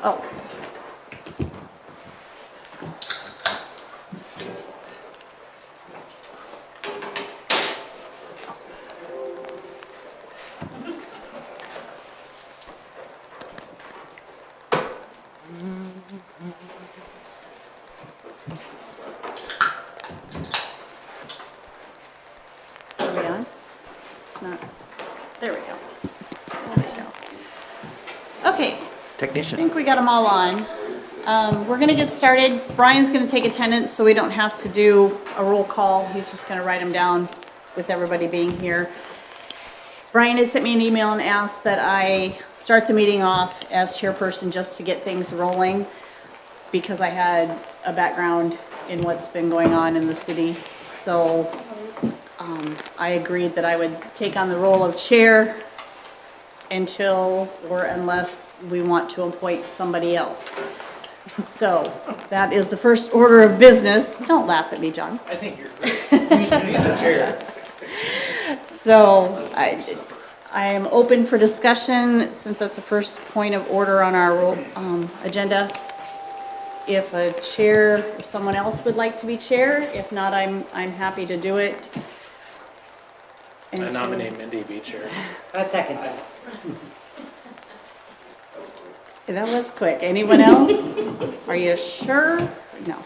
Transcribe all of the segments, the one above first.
Oh. Are we on? It's not. There we go. There we go. Okay. I Technician. think we got them all on. We're going to get started. Brian's going to take attendance so we don't have to do a roll call. He's just going to write them down with everybody being here. Brian had sent me an email and asked that I start the meeting off as chairperson just to get things rolling because I had a background in what's been going on in the city. So I agreed that I would take on the role of chair until or unless we want to appoint somebody else. So that is the first order of business. Don't laugh at me, John. I think you're great. You should be the chair. So I am open for discussion since that's the first point of order on our agenda. If if someone else would like to be chair, if not, I'm happy to do it. I nominate Mindy to be chair. A second. That was quick. Anyone else? Are you sure? No.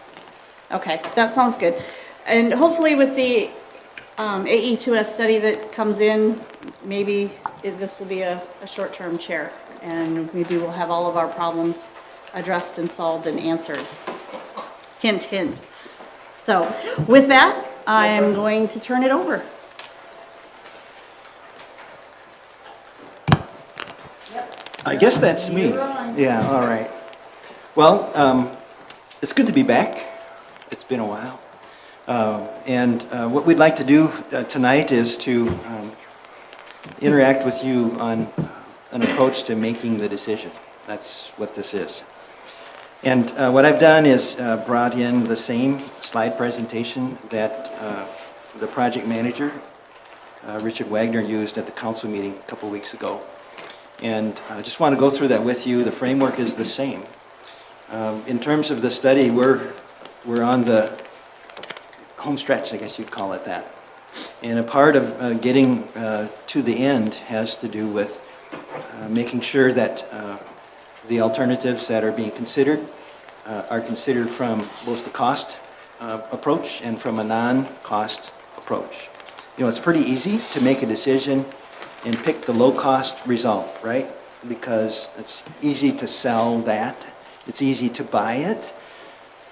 Okay, that sounds good. And hopefully with the AE2S study that comes in, maybe this will be a short-term chair, and maybe we'll have all of our problems addressed and solved and answered. Hint, hint. So with that, I am going to turn it over. I guess that's me. You're on. Yeah, all right. Well, it's good to be back. It's been a while. And what we'd like to do tonight is to interact with you on an approach to making the decision. That's what this is. And what I've done is brought in the same slide presentation that the project manager, Richard Wagner, used at the council meeting a couple weeks ago. And I just want to go through that with you. The framework is the same. In terms of the study, we're on the home stretch, I guess you'd call it that. And a part of getting to the end has to do with making sure that the alternatives that are being considered are considered from both the cost approach and from a non-cost approach. You know, it's pretty easy to make a decision and pick the low-cost result, right? Because it's easy to sell that. It's easy to buy it.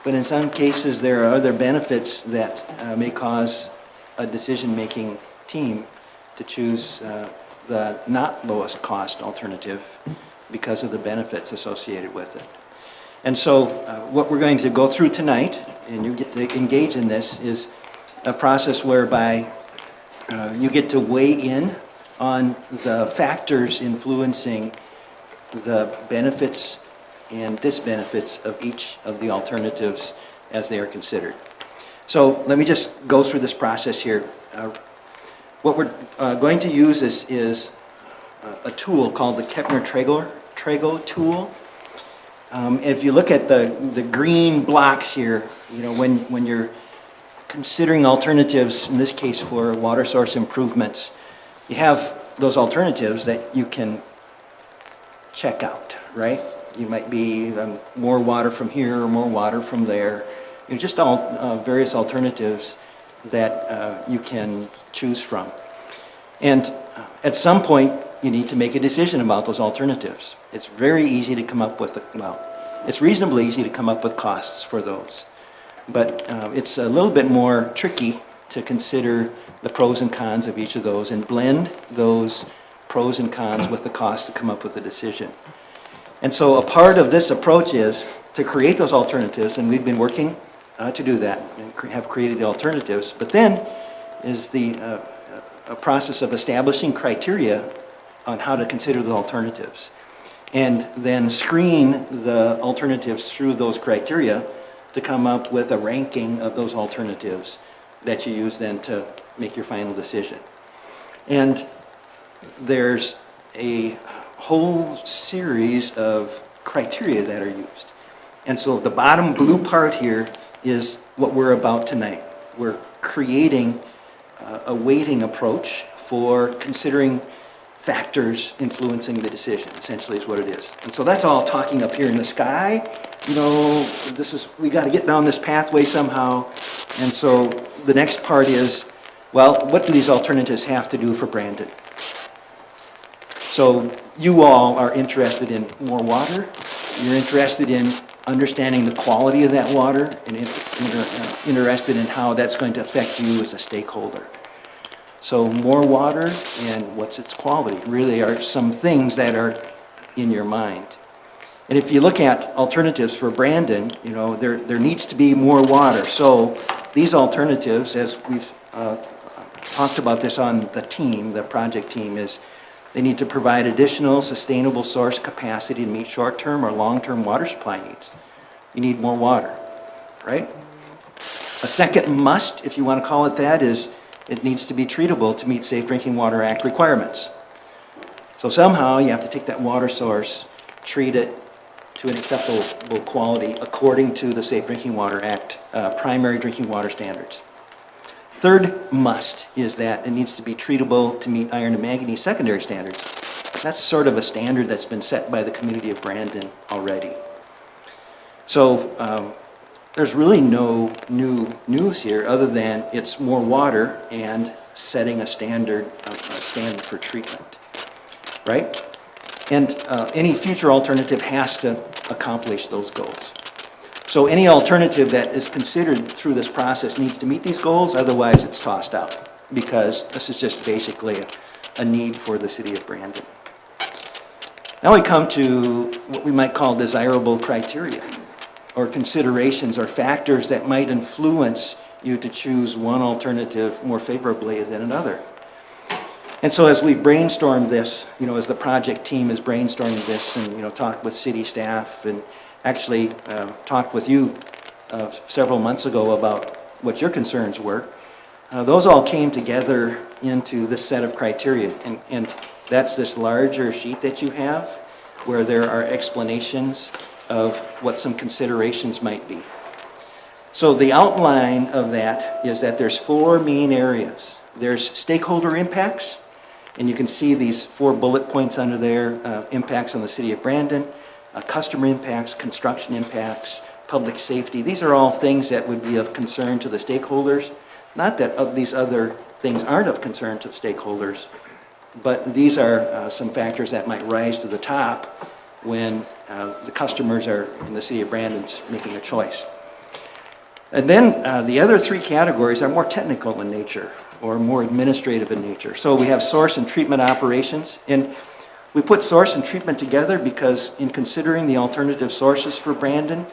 But in some cases, there are other benefits that may cause a decision-making team to choose the not lowest cost alternative because of the benefits associated with it. And so what we're going to go through tonight, and you get to engage in this, is a process whereby you get to weigh in on the factors influencing the benefits and disbenefits of each of the alternatives as they are considered. So let me just go through this process here. What we're going to use is a tool called the Kepner-Trego tool. If you look at the green blocks here, you know, when you're considering alternatives, in this case for water source improvements, you have those alternatives that you can check out, right? You might be more water from here or more water from there. You know, just all various alternatives that you can choose from. And at some point, you need to make a decision about those alternatives. It's very easy to come up with, it's reasonably easy to come up with costs for those. But it's a little bit more tricky to consider the pros and cons of each of those and blend those pros and cons with the cost to come up with a decision. And so a part of this approach is to create those alternatives, and we've been working to do that and have created the alternatives. But then is a process of establishing criteria on how to consider the alternatives, and then screen the alternatives through those criteria to come up with a ranking of those alternatives that you use then to make your final decision. And there's a whole series of criteria that are used. And so the bottom blue part here is what we're about tonight. We're creating a weighting approach for considering factors influencing the decision, essentially is what it is. And so that's all talking up here in the sky. You know, we got to get down this pathway somehow. And so the next part is, well, what do these alternatives have to do for Brandon? So you all are interested in more water. You're interested in understanding the quality of that water and interested in how that's going to affect you as a stakeholder. So more water and what's its quality really are some things that are in your mind. And if you look at alternatives for Brandon, you know, there needs to be more water. So these alternatives, as we've talked about this on the team, the project team, is they need to provide additional sustainable source capacity to meet short-term or long-term water supply needs. You need more water, right? A second must, if you want to call it that, is it needs to be treatable to meet Safe Drinking Water Act requirements. So somehow you have to take that water source, treat it to an acceptable quality according to the Safe Drinking Water Act primary drinking water standards. Third must is that it needs to be treatable to meet iron and manganese secondary standards. That's sort of a standard that's been set by the community of Brandon already. So there's really no new news here other than it's more water and setting a standard for treatment, right? And any future alternative has to accomplish those goals. So any alternative that is considered through this process needs to meet these goals, otherwise it's tossed out, because this is just basically a need for the city of Brandon. Now we come to what we might call desirable criteria, or considerations or factors that might influence you to choose one alternative more favorably than another. And so as we've brainstormed this, you know, as the project team is brainstorming this and, you know, talked with city staff and actually talked with you several months ago about what your concerns were, those all came together into this set of criteria. And that's this larger sheet that you have where there are explanations of what some considerations might be. So the outline of that is that there's 4 main areas. There's stakeholder impacts, and you can see these 4 bullet points under there, impacts on the city of Brandon, customer impacts, construction impacts, public safety. These are all things that would be of concern to the stakeholders. Not that these other things aren't of concern to the stakeholders, but these are some factors that might rise to the top when the customers are in the city of Brandon's making a choice. And then the other 3 categories are more technical in nature or more administrative in nature. So we have source and treatment operations, and we put source and treatment together because in considering the alternative sources for Brandon,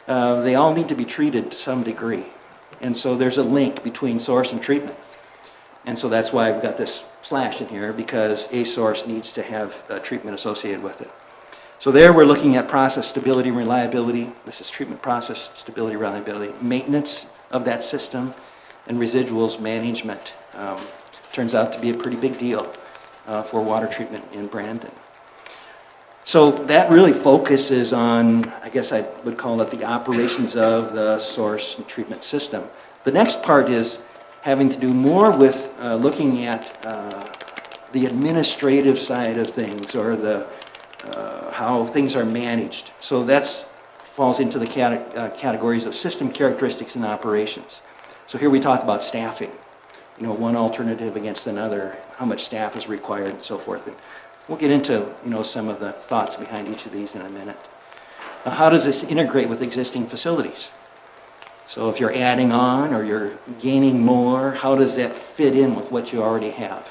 they all need to be treated to some degree. And so there's a link between source and treatment. And so that's why I've got this slash in here, because a source needs to have treatment associated with it. So there we're looking at process stability and reliability. This is treatment process stability, reliability, maintenance of that system, and residuals management. Turns out to be a pretty big deal for water treatment in Brandon. So that really focuses on, I guess I would call it the operations of the source and treatment system. The next part is having to do more with looking at the administrative side of things, or the how things are managed. So that falls into the categories of system characteristics and operations. So here we talk about staffing, you know, one alternative against another, how much staff is required and so forth. And we'll get into, you know, some of the thoughts behind each of these in a minute. How does this integrate with existing facilities? So if you're adding on or you're gaining more, how does that fit in with what you already have?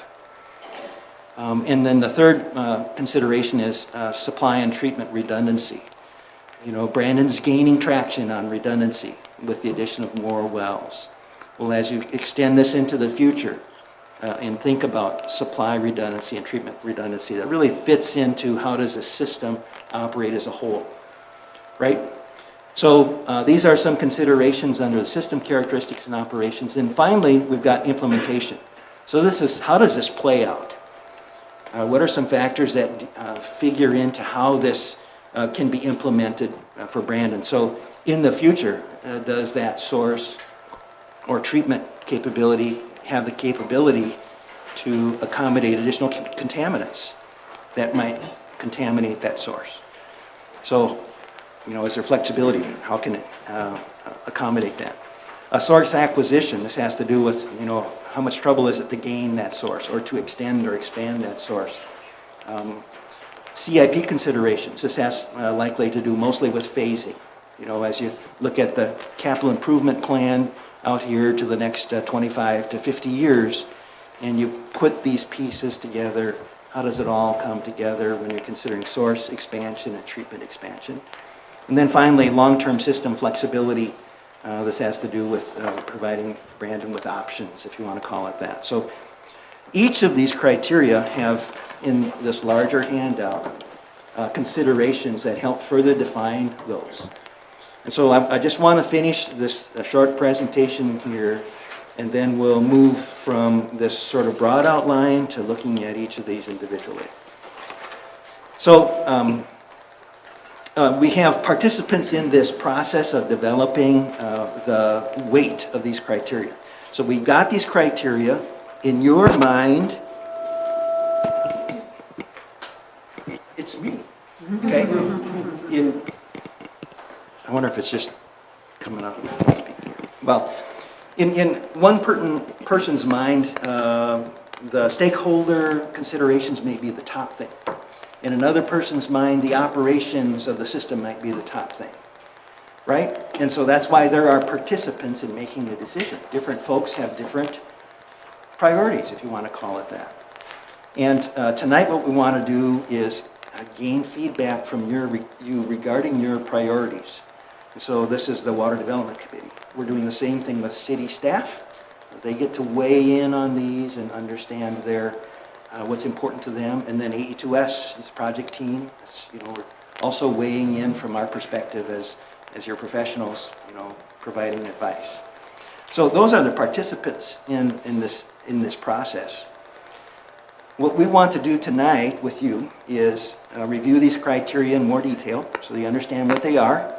And then the third consideration is supply and treatment redundancy. You know, Brandon's gaining traction on redundancy with the addition of more wells. Well, as you extend this into the future and think about supply redundancy and treatment redundancy, that really fits into how does the system operate as a whole, right? So these are some considerations under the system characteristics and operations. And finally, we've got implementation. So this is, how does this play out? What are some factors that figure into how this can be implemented for Brandon. So in the future, does that source or treatment capability have the capability to accommodate additional contaminants that might contaminate that source? So, is there flexibility? How can it accommodate that? A source acquisition, this has to do with, how much trouble is it to gain that source or to extend or expand that source? CIP considerations, this has likely to do mostly with phasing. As you look at the capital improvement plan out here to the next 25 to 50 years, and you put these pieces together, how does it all come together when you're considering source expansion and treatment expansion? And then finally, long-term system flexibility. This has to do with providing Brandon with options, if you want to call it that. So each of these criteria have, in this larger handout, considerations that help further define those. And so I just want to finish this short presentation here, and then we'll move from this sort of broad outline to looking at each of these individually. So we have participants in this process of developing the weight of these criteria. So we've got these criteria in your mind. It's me, okay? I wonder if it's just coming out of my phone speaker. Well, in one person's mind, the stakeholder considerations may be the top thing. In another person's mind, the operations of the system might be the top thing, right? And so that's why there are participants in making a decision. Different folks have different priorities, if you want to call it that. And tonight what we want to do is gain feedback from you regarding your priorities. So this is the Water Development Committee. We're doing the same thing with city staff. They get to weigh in on these and understand their what's important to them. And then AE2S, this project team, we're also weighing in from our perspective as your professionals, providing advice. So those are the participants in this process. What we want to do tonight with you is review these criteria in more detail so you understand what they are,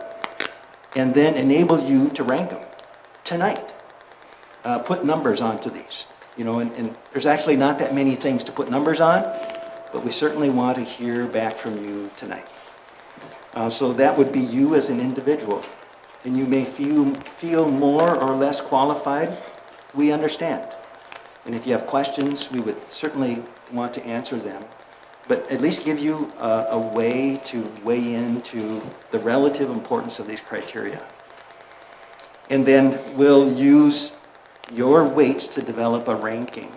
and then enable you to rank them tonight. Put numbers onto these. And there's actually not that many things to put numbers on, but we certainly want to hear back from you tonight. So that would be you as an individual. And you may feel more or less qualified. We understand. And if you have questions, we would certainly want to answer them. But at least give you a way to weigh into the relative importance of these criteria. And then we'll use your weights to develop a ranking.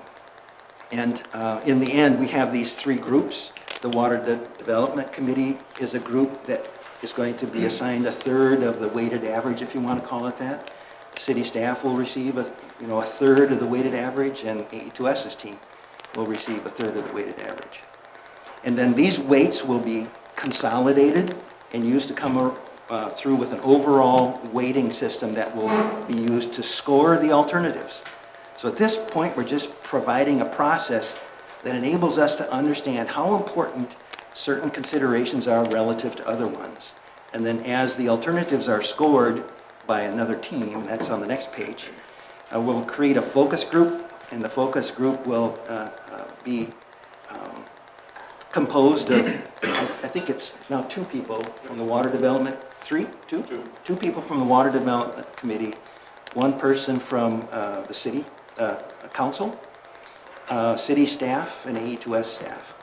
And in the end, we have these three groups. The Water Development Committee is a group that is going to be assigned a third of the weighted average, if you want to call it that. City staff will receive a third of the weighted average, and AE2S's team will receive a third of the weighted average. And then these weights will be consolidated and used to come through with an overall weighting system that will be used to score the alternatives. So at this point, we're just providing a process that enables us to understand how important certain considerations are relative to other ones. And then as the alternatives are scored by another team, and that's on the next page, we'll create a focus group, and the focus group will be composed of, I think it's now 2 people from the Water Development, 3? 2? 2 people from the Water Development Committee, 1 person from the City Council, city staff, and AE2S staff.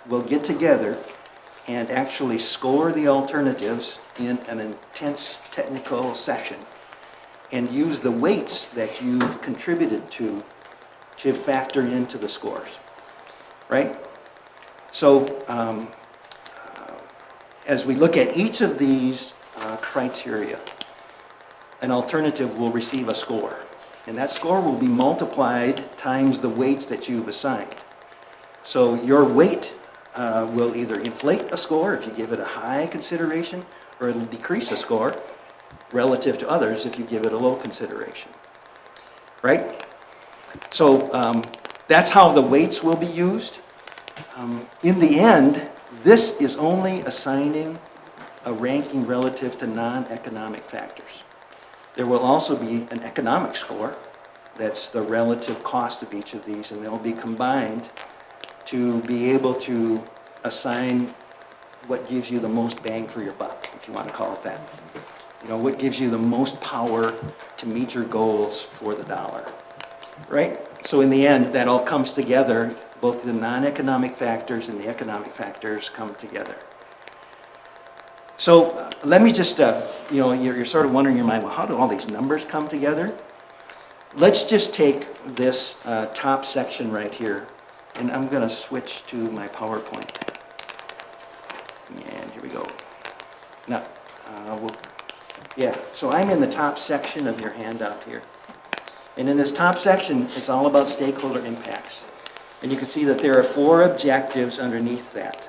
We'll get together and actually score the alternatives in an intense technical session and use the weights that you've contributed to factor into the scores, right? So as we look at each of these criteria, an alternative will receive a score. And that score will be multiplied times the weights that you've assigned. So your weight will either inflate a score if you give it a high consideration, or it'll decrease a score relative to others if you give it a low consideration, right? So that's how the weights will be used. In the end, this is only assigning a ranking relative to non-economic factors. There will also be an economic score. That's the relative cost of each of these, and they'll be combined to be able to assign what gives you the most bang for your buck, if you want to call it that. You know, what gives you the most power to meet your goals for the dollar, right? So in the end, that all comes together, both the non-economic factors and the economic factors come together. So let me just, you know, you're sort of wondering in your mind, well, how do all these numbers come together? Let's just take this top section right here, and I'm going to switch to my PowerPoint. And here we go. Now, so I'm in the top section of your handout here. And in this top section, it's all about stakeholder impacts. And you can see that there are 4 objectives underneath that.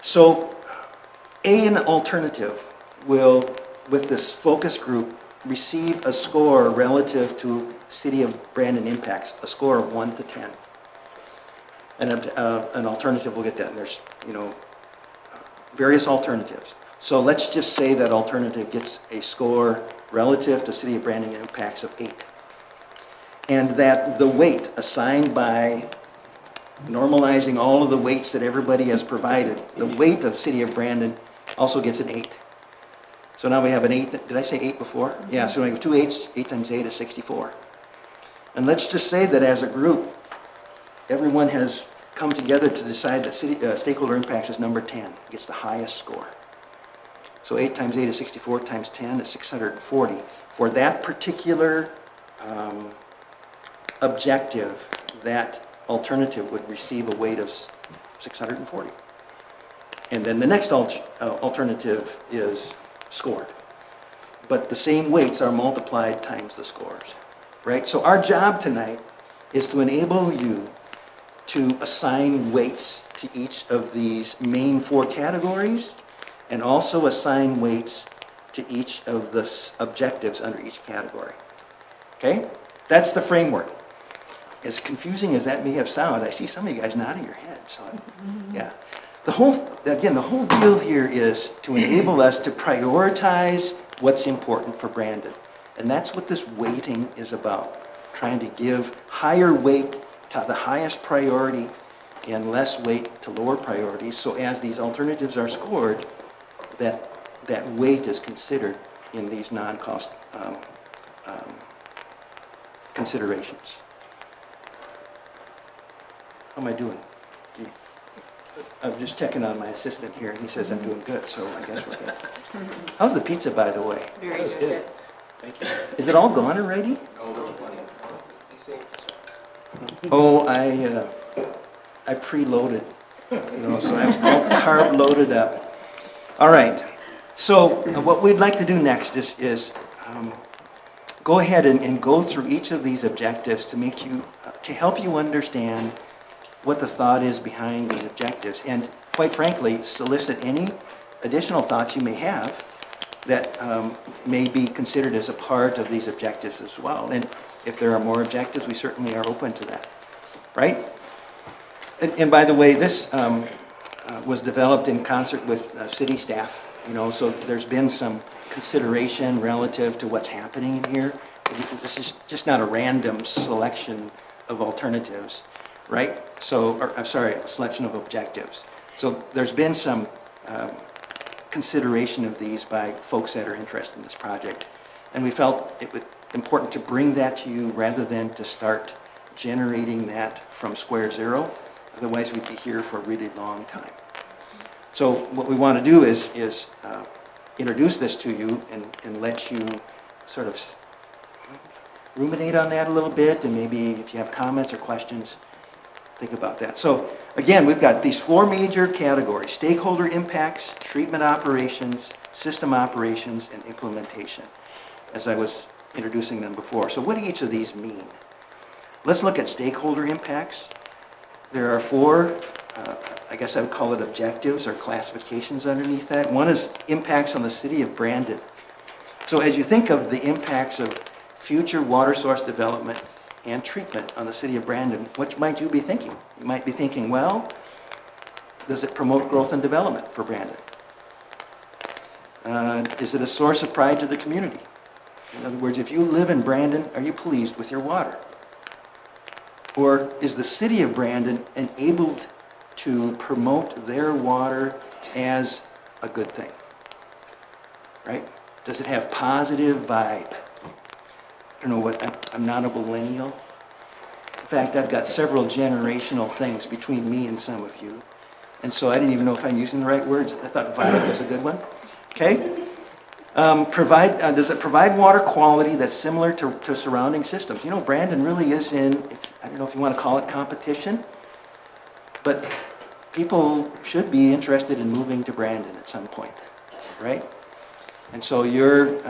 So an alternative will, with this focus group, receive a score relative to City of Brandon impacts, a score of 1 to 10. And an alternative will get that. And there's, you know, various alternatives. So let's just say that alternative gets a score relative to City of Brandon impacts of 8. And that the weight assigned by normalizing all of the weights that everybody has provided, the weight of the City of Brandon also gets an 8. So now we have an 8. Did I say 8 before? Yeah, so we have 2 8s. 8 times 8 is 64. And let's just say that as a group, everyone has come together to decide that stakeholder impacts is number 10, gets the highest score. So 8 times 8 is 64, times 10 is 640. For that particular objective, that alternative would receive a weight of 640. And then the next alternative is scored. But the same weights are multiplied times the scores, right? So our job tonight is to enable you to assign weights to each of these main 4 categories, and also assign weights to each of the objectives under each category. Okay? That's the framework. As confusing as that may have sounded, I see some of you guys nodding your head. So, yeah. The whole deal here is to enable us to prioritize what's important for Brandon. And that's what this weighting is about. Trying to give higher weight to the highest priority and less weight to lower priorities. So as these alternatives are scored, that weight is considered in these non-cost considerations. How am I doing? I'm just checking on my assistant here, and he says I'm doing good, so I guess we're good. How's the pizza, by the way? Very That was good. Thank you. Is it all gone already? Oh, I preloaded, you know, so I'm all carb loaded up. All right. So what we'd like to do next is go ahead and go through each of these objectives to help you understand what the thought is behind these objectives, and quite frankly, solicit any additional thoughts you may have that may be considered as a part of these objectives as well. And if there are more objectives, we certainly are open to that, right? And by the way, this was developed in concert with city staff, you know, so there's been some consideration relative to what's happening in here. This is just not a random selection of alternatives, right? So, I'm sorry, a selection of objectives. So there's been some consideration of these by folks that are interested in this project. And we felt it was important to bring that to you rather than to start generating that from square zero. Otherwise, we'd be here for a really long time. So what we want to do is introduce this to you and let you sort of ruminate on that a little bit, and maybe if you have comments or questions, think about that. So again, we've got these 4 major categories: stakeholder impacts, treatment operations, system operations, and implementation, as I was introducing them before. So what do each of these mean? Let's look at stakeholder impacts. There are 4, I guess I would call it objectives or classifications underneath that. One is impacts on the City of Brandon. So as you think of the impacts of future water source development and treatment on the City of Brandon, what might you be thinking? You might be thinking, well, Does it promote growth and development for Brandon? Is it a source of pride to the community? In other words, if you live in Brandon, are you pleased with your water? Or is the city of Brandon enabled to promote their water as a good thing? Right? Does it have positive vibe? I don't know what, I'm not a millennial. In fact, I've got several generational things between me and some of you. And so I didn't even know if I'm using the right words. I thought vibe was a good one. Okay? Does it provide water quality that's similar to surrounding systems? You know, Brandon really is in, I don't know if you want to call it competition, but people should be interested in moving to Brandon at some point, right? And so you're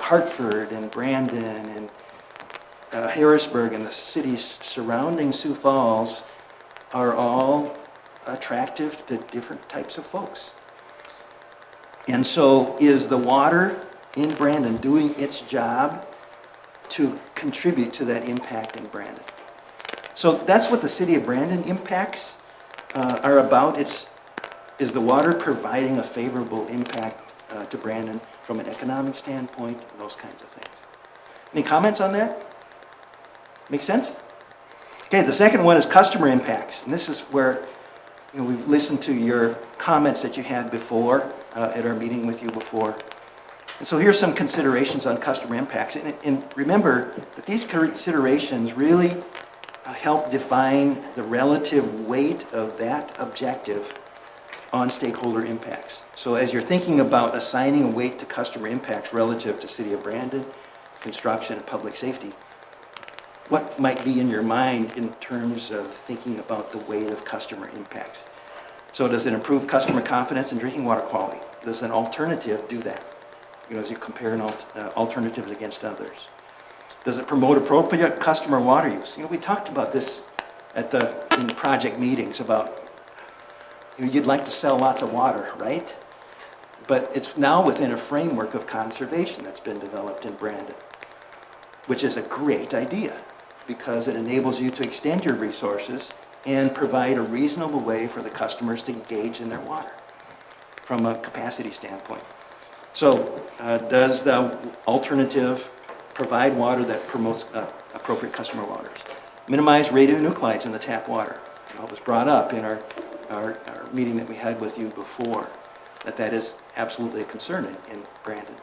Hartford and Brandon and Harrisburg and the cities surrounding Sioux Falls are all attractive to different types of folks. And so is the water in Brandon doing its job to contribute to that impact in Brandon? So that's what the city of Brandon impacts are about. Is the water providing a favorable impact to Brandon from an economic standpoint and those kinds of things? Any comments on that? Make sense? Okay, the second one is customer impacts. And this is where we've listened to your comments that you had before at our meeting with you before. And so here's some considerations on customer impacts. And remember that these considerations really help define the relative weight of that objective on stakeholder impacts. So as you're thinking about assigning a weight to customer impacts relative to City of Brandon, construction, and public safety, what might be in your mind in terms of thinking about the weight of customer impacts? So does it improve customer confidence in drinking water quality? Does an alternative do that? As you compare alternatives against others. Does it promote appropriate customer water use? We talked about this in the project meetings about you'd like to sell lots of water, right? But it's now within a framework of conservation that's been developed in Brandon, which is a great idea because it enables you to extend your resources and provide a reasonable way for the customers to engage in their water from a capacity standpoint. So does the alternative provide water that promotes appropriate customer waters? Minimize radionuclides in the tap water. It was brought up in our meeting that we had with you before, that is absolutely a concern in Brandon.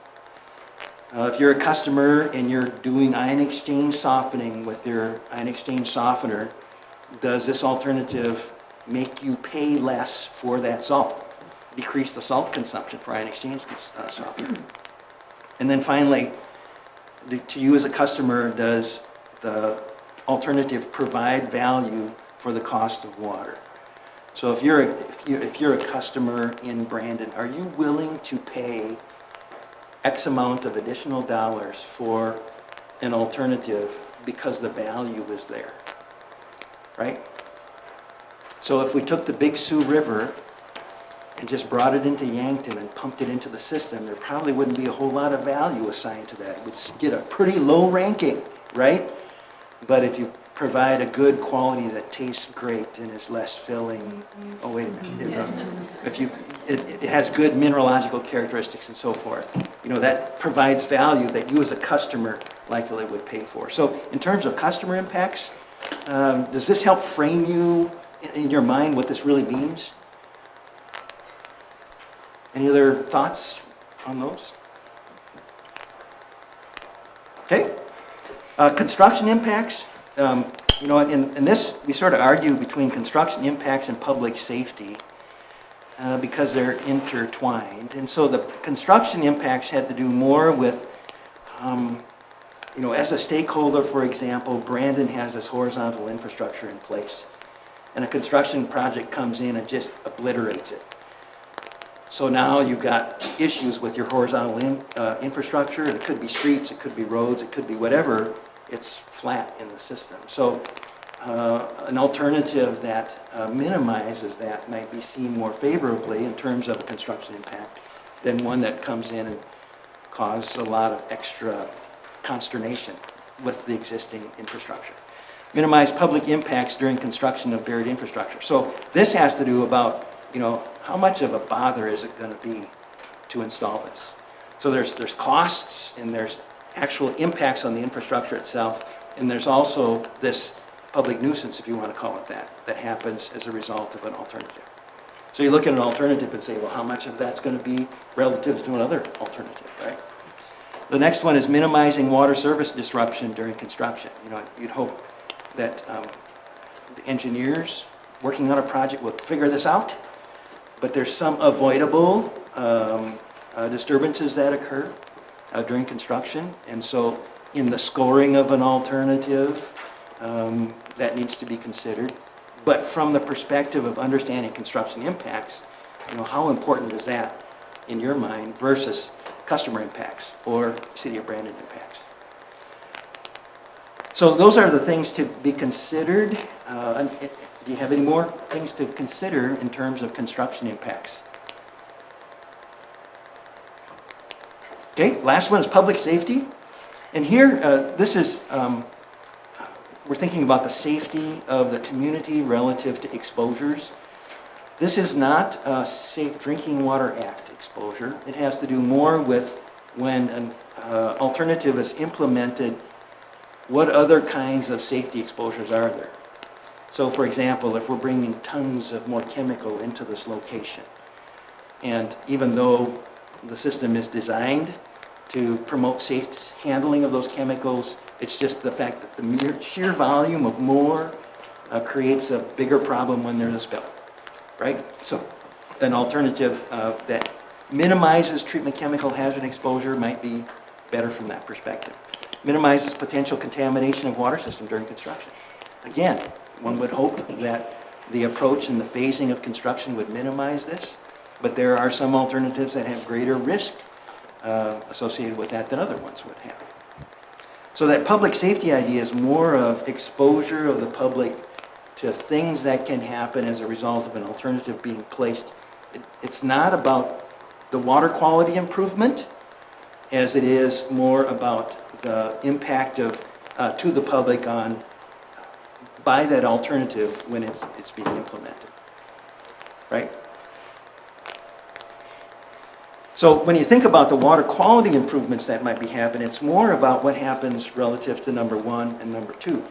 If you're a customer and you're doing ion exchange softening with your ion exchange softener, does this alternative make you pay less for that salt? Decrease the salt consumption for ion exchange softener. And then finally, to you as a customer, does the alternative provide value for the cost of water? So if you're a customer in Brandon, are you willing to pay X amount of additional dollars for an alternative because the value is there, right? So if we took the Big Sioux River and just brought it into Yankton and pumped it into the system, there probably wouldn't be a whole lot of value assigned to that. It would get a pretty low ranking, right? But if you provide a good quality that tastes great and is less filling, oh wait a minute, it has good mineralogical characteristics and so forth, that provides value that you as a customer likely would pay for. So in terms of customer impacts, does this help frame you in your mind what this really means? Any other thoughts on those? Okay. Construction impacts. In this, we sort of argue between construction impacts and public safety because they're intertwined. And so the construction impacts had to do more with, as a stakeholder, for example, Brandon has this horizontal infrastructure in place. And a construction project comes in and just obliterates it. So now you've got issues with your horizontal infrastructure. It could be streets, it could be roads, it could be whatever. It's flat in the system. So an alternative that minimizes that might be seen more favorably in terms of a construction impact than one that comes in and causes a lot of extra consternation with the existing infrastructure. minimize public impacts during construction of buried infrastructure. So this has to do about, how much of a bother is it going to be to install this? So there's costs and there's actual impacts on the infrastructure itself, and there's also this public nuisance, if you want to call it that happens as a result of an alternative. So you look at an alternative and say, well, how much of that's going to be relative to another alternative, right? The next one is minimizing water service disruption during construction. You'd hope that the engineers working on a project will figure this out, but there's some avoidable disturbances that occur during construction, and so in the scoring of an alternative, that needs to be considered. But from the perspective of understanding construction impacts, how important is that in your mind versus customer impacts or City of Brandon impacts? So those are the things to be considered. Do you have any more things to consider in terms of construction impacts? Okay, last one is public safety. And here, we're thinking about the safety of the community relative to exposures. This is not a Safe Drinking Water Act exposure. It has to do more with when an alternative is implemented, what other kinds of safety exposures are there? So for example, if we're bringing tons of more chemical into this location, and even though the system is designed to promote safe handling of those chemicals, it's just the fact that the sheer volume of more creates a bigger problem when there's a spill, right? So an alternative that minimizes treatment chemical hazard exposure might be better from that perspective. Minimizes potential contamination of water system during construction. Again, one would hope that the approach and the phasing of construction would minimize this, but there are some alternatives that have greater risk associated with that than other ones would have. So that public safety idea is more of exposure of the public to things that can happen as a result of an alternative being placed. It's not about the water quality improvement as it is more about the impact of to the public on by that alternative when it's being implemented, right? So when you think about the water quality improvements that might be happening, it's more about what happens relative to number one and number two.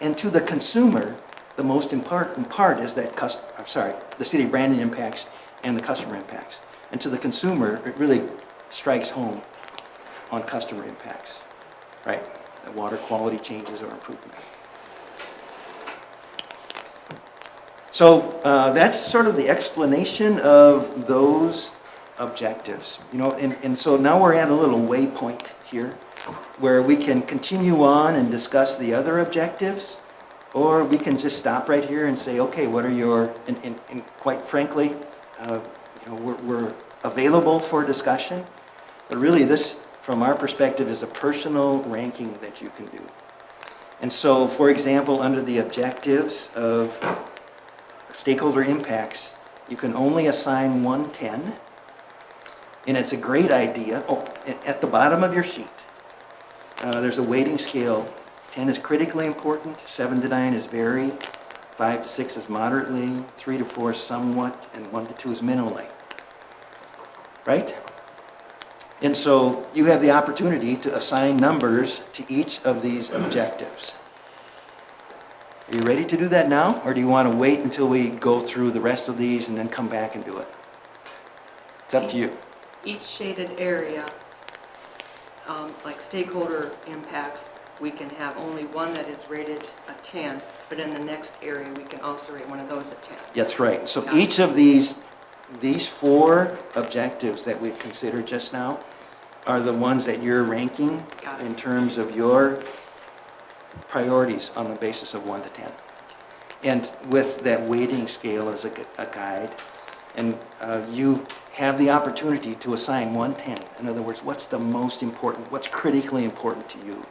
And to the consumer, the most important part is that, the City of Brandon impacts and the customer impacts. And to the consumer, it really strikes home on customer impacts, right? The water quality changes or improvement. So that's sort of the explanation of those objectives, and so now we're at a little waypoint here where we can continue on and discuss the other objectives, or we can just stop right here and say, okay, what are your, and quite frankly, we're available for discussion, but really this, from our perspective, is a personal ranking that you can do. And so, for example, under the objectives of stakeholder impacts, you can only assign 110. And it's a great idea. Oh, at the bottom of your sheet, there's a weighting scale. 10 is critically important, 7 to 9 is very, 5 to 6 is moderately, 3 to 4 is somewhat, and 1 to 2 is minimally. Right? And so you have the opportunity to assign numbers to each of these objectives. Are you ready to do that now, or do you want to wait until we go through the rest of these and then come back and do it? It's up to you. Each shaded area, like stakeholder impacts, we can have only one that is rated a 10, but in the next area we can also rate one of those a 10. That's right. So each of these 4 objectives that we've considered just now are the ones that you're ranking in terms of your priorities on the basis of 1 to 10. And with that weighting scale as a guide, and you have the opportunity to assign 110. In other words, what's the most important, what's critically important to you?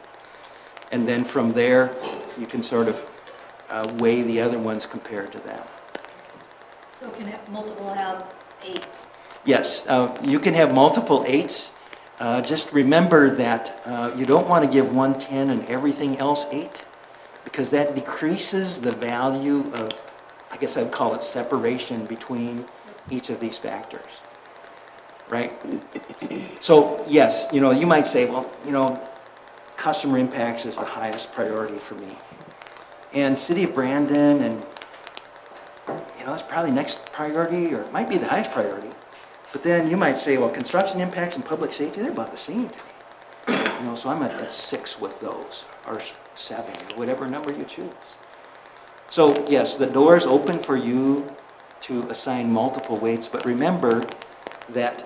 And then from there, you can sort of weigh the other ones compared to that. So can multiple have 8s? Yes, you can have multiple 8s. Just remember that you don't want to give 110 and everything else 8, because that decreases the value of, I guess I'd call it separation between each of these factors, right? So yes, you might say, well, customer impacts is the highest priority for me. And City of Brandon and, it's probably next priority, or it might be the highest priority. But then you might say, well, construction impacts and public safety, they're about the same to me. So I'm at 6 with those, or 7, or whatever number you choose. So yes, the door is open for you to assign multiple weights, but remember that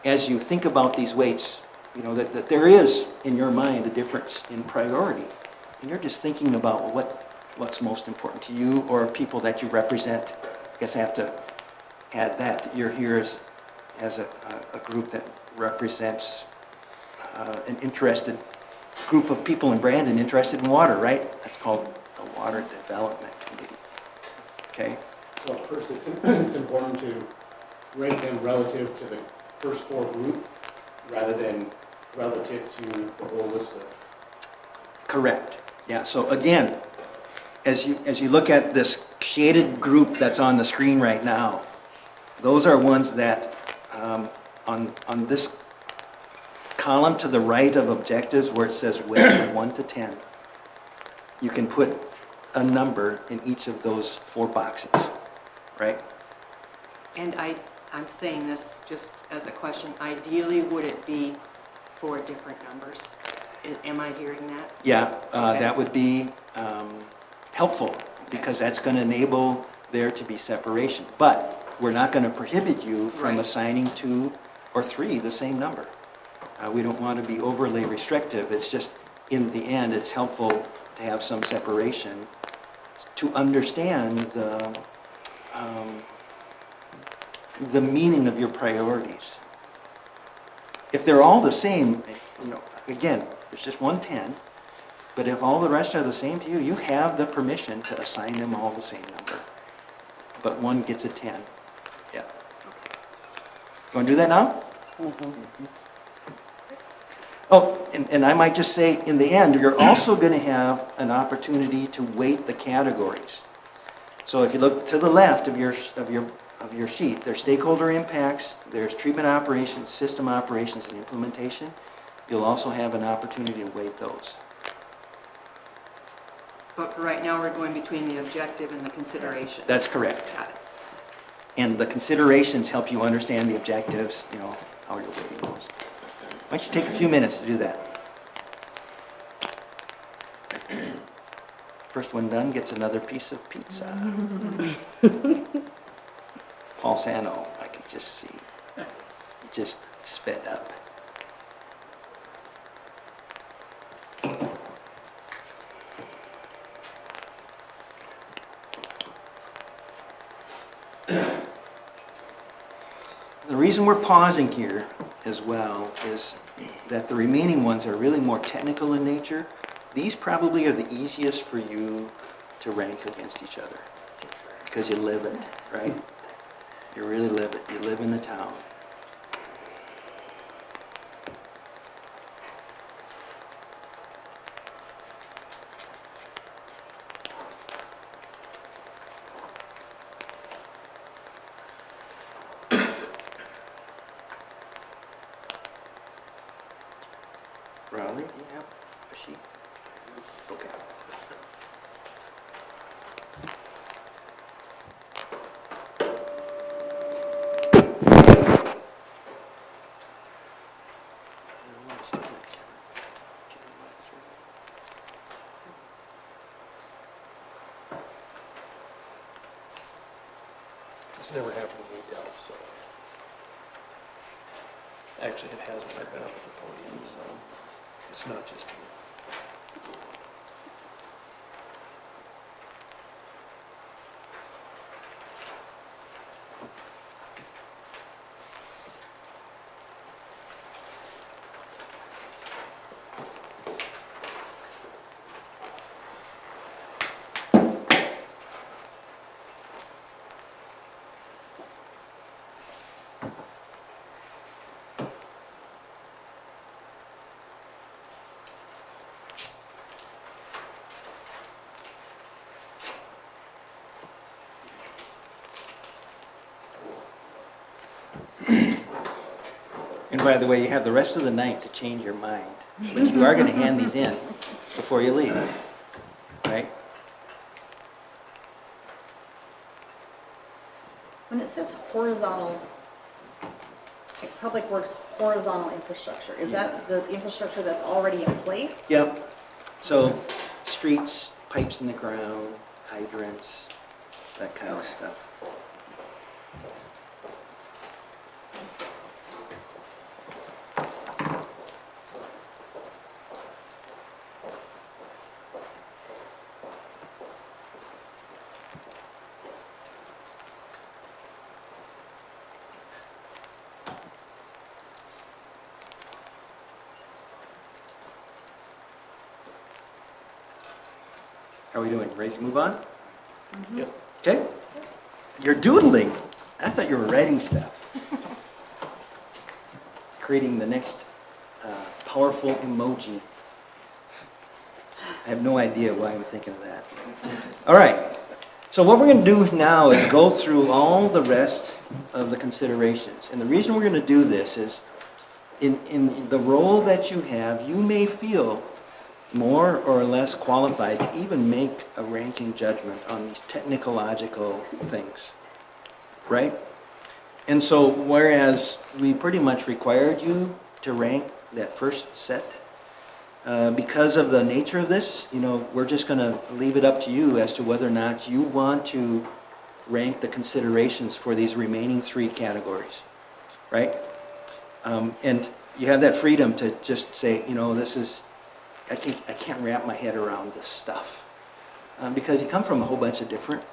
as you think about these weights, that there is, in your mind, a difference in priority. And you're just thinking about what's most important to you or people that you represent. I guess I have to add that you're here as a group that represents an interested group of people in Brandon interested in water, right? That's called the Water Development Committee. Okay? Well, first, it's important to rate them relative to the first 4 group rather than relative to the whole list of. Correct. Yeah, so again, as you look at this shaded group that's on the screen right now, those are ones that on this column to the right of objectives where it says weight of 1 to 10, you can put a number in each of those 4 boxes, right? And I'm saying this just as a question, ideally, would it be 4 different numbers? Am I hearing that? Yeah, Okay. that would be helpful because that's going to enable there to be separation. But we're not going to prohibit you from Right. assigning 2 or 3 the same number. We don't want to be overly restrictive. It's just, in the end, it's helpful to have some separation to understand the meaning of your priorities. If they're all the same, again, there's just 110, but if all the rest are the same to you, you have the permission to assign them all the same number. But one gets a 10. Yeah. You want to do that now? Oh, and I might just say, in the end, you're also going to have an opportunity to weight the categories. So if you look to the left of your sheet, there's stakeholder impacts, there's treatment operations, system operations, and implementation. You'll also have an opportunity to weight those. But for right now, we're going between the objective and the consideration. That's correct. Got it. And the considerations help you understand the objectives, how you're weighting those. Why don't you take a few minutes to do that? First one done gets another piece of pizza. Paul Sano, I can just see. He just sped up. The reason we're pausing here as well is that the remaining ones are really more technical in nature. These probably are the easiest for you to rank against each other because you live it, right? You really live it. You live in the town. Riley, do you have a sheet? Okay. It's never happened to me, Del, so. Actually, it hasn't. I've been up at the podium, so it's not just me. And by the way, you have the rest of the night to change your mind, but you are going to hand these in before you leave, right? When it says horizontal, like Public Works horizontal infrastructure, is that the infrastructure that's already in place? Yep. So streets, pipes in the ground, hydrants, that kind of stuff. How are we doing? Ready to move on? Yep. Okay. You're doodling. I thought you were writing stuff. Creating the next powerful emoji. I have no idea why I'm thinking of that. All right. So what we're going to do now is go through all the rest of the considerations. And the reason we're going to do this is in the role that you have, you may feel more or less qualified to even make a ranking judgment on these technological things, right? And so whereas we pretty much required you to rank that first set, because of the nature of this, we're just going to leave it up to you as to whether or not you want to rank the considerations for these remaining 3 categories, right? And you have that freedom to just say, this is, I can't wrap my head around this stuff. Because you come from a whole bunch of different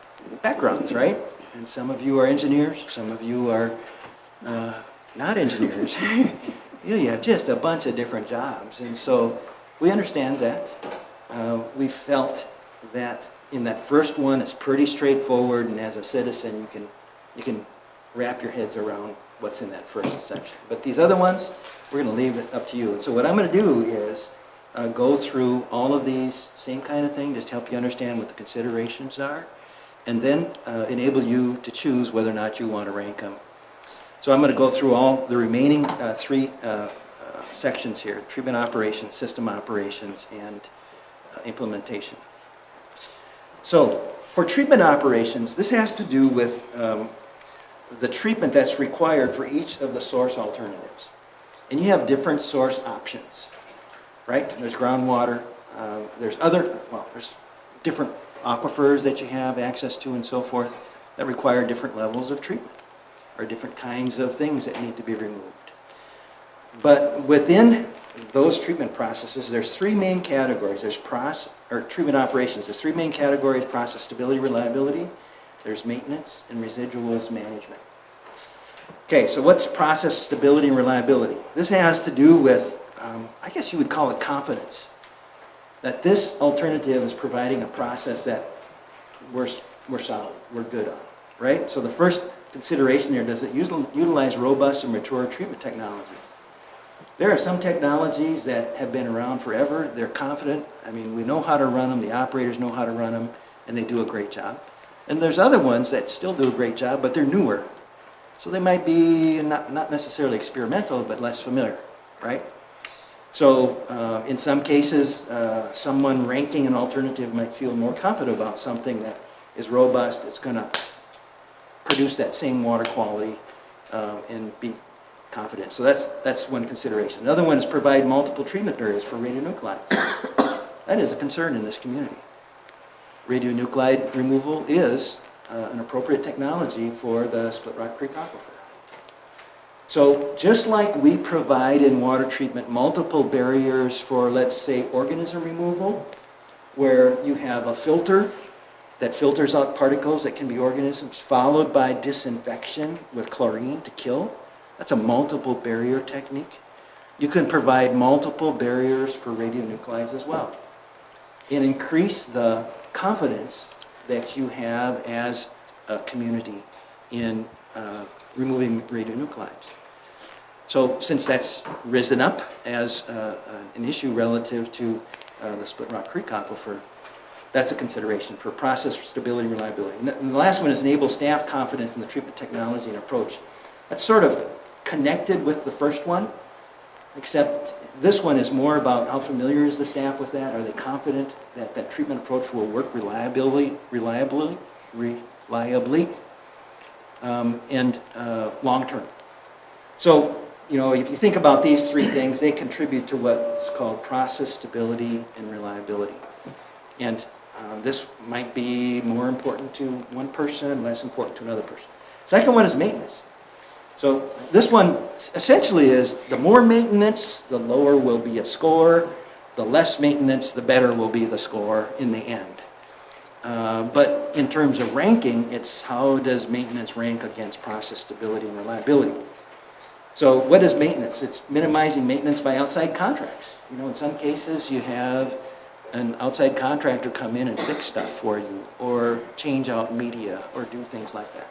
backgrounds, right? And some of you are engineers, some of you are not engineers. You have just a bunch of different jobs. And so we understand that. We felt that in that first one, it's pretty straightforward, and as a citizen, you can wrap your heads around what's in that first section. But these other ones, we're going to leave it up to you. And so what I'm going to do is go through all of these, same kind of thing, just to help you understand what the considerations are, and then enable you to choose whether or not you want to rank them. So I'm going to go through all the remaining 3 sections here: treatment operations, system operations, and implementation. So for treatment operations, this has to do with the treatment that's required for each of the source alternatives. And you have different source options. Right? There's groundwater, there's different aquifers that you have access to and so forth that require different levels of treatment or different kinds of things that need to be removed. But within those treatment processes, there's 3 main categories. There's treatment operations. There's 3 main categories: process stability, reliability, there's maintenance, and residuals management. Okay, so what's process stability and reliability? This has to do with I guess you would call it confidence, that this alternative is providing a process that we're solid, we're good on, right? So the first consideration there, does it utilize robust and mature treatment technology? There are some technologies that have been around forever. They're confident. I mean, we know how to run them, the operators know how to run them, and they do a great job. And there's other ones that still do a great job, but they're newer. So they might be not necessarily experimental, but less familiar, right? So in some cases, someone ranking an alternative might feel more confident about something that is robust, it's going to produce that same water quality and be confident. So that's one consideration. Another one is provide multiple treatment areas for radionuclides. That is a concern in this community. Radionuclide removal is an appropriate technology for the Split Rock Creek Aquifer. So just like we provide in water treatment multiple barriers for, let's say, organism removal, where you have a filter that filters out particles that can be organisms, followed by disinfection with chlorine to kill. That's a multiple barrier technique. You can provide multiple barriers for radionuclides as well and increase the confidence that you have as a community in removing radionuclides. So since that's risen up as an issue relative to the Split Rock Creek Aquifer, that's a consideration for process stability and reliability. And the last one is enable staff confidence in the treatment technology and approach. That's sort of connected with the first one, except this one is more about how familiar is the staff with that? Are they confident that that treatment approach will work reliably, and long-term? So, you know, if you think about these three things, they contribute to what's called process stability and reliability. And this might be more important to one person, less important to another person. Second one is maintenance. So this one essentially is the more maintenance, the lower will be a score. The less maintenance, the better will be the score in the end. But in terms of ranking, it's how does maintenance rank against process stability and reliability. So what is maintenance? It's minimizing maintenance by outside contracts. You know, in some cases you have an outside contractor come in and fix stuff for you, or change out media, or do things like that.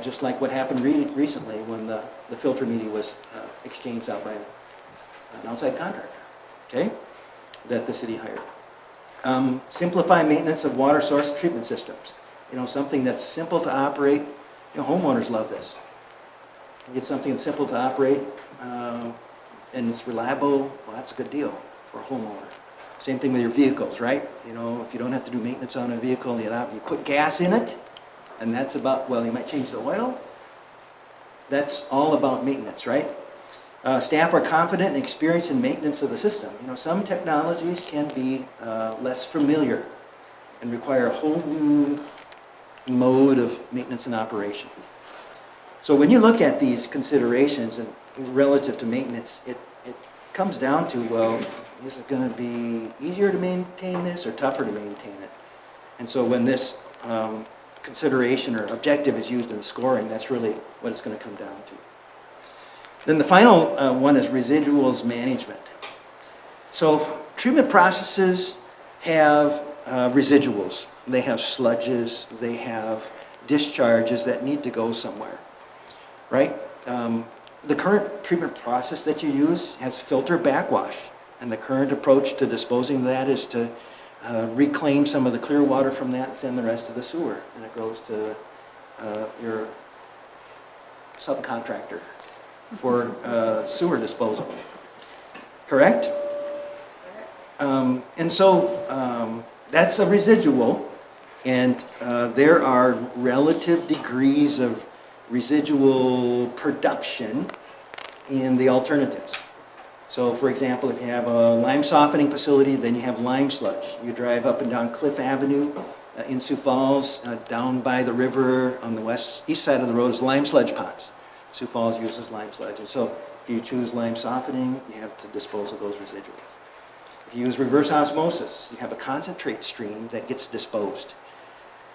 Just like what happened recently when the filter media was exchanged out by an outside contractor, okay, that the city hired. Simplify maintenance of water source treatment systems. You know, something that's simple to operate. You know, homeowners love this. You get something that's simple to operate and it's reliable, well, that's a good deal for a homeowner. Same thing with your vehicles, right? You know, if you don't have to do maintenance on a vehicle, you put gas in it, and that's about, well, you might change the oil. That's all about maintenance, right? Staff are confident and experienced in maintenance of the system. You know, some technologies can be less familiar and require a whole new mode of maintenance and operation. So when you look at these considerations and relative to maintenance, it comes down to, well, is it going to be easier to maintain this or tougher to maintain it? And so when this consideration or objective is used in the scoring, that's really what it's going to come down to. Then the final one is residuals management. So treatment processes have residuals. They have sludges, they have discharges that need to go somewhere, right? The current treatment process that you use has filter backwash, and the current approach to disposing of that is to reclaim some of the clear water from that and send the rest to the sewer, and it goes to your subcontractor for sewer disposal. Correct? And so that's a residual, and there are relative degrees of residual production in the alternatives. So for example, if you have a lime softening facility, then you have lime sludge. You drive up and down Cliff Avenue in Sioux Falls, down by the river on the east side of the road is lime sludge ponds. Sioux Falls uses lime sludge. And so if you choose lime softening, you have to dispose of those residuals. If you use reverse osmosis, you have a concentrate stream that gets disposed.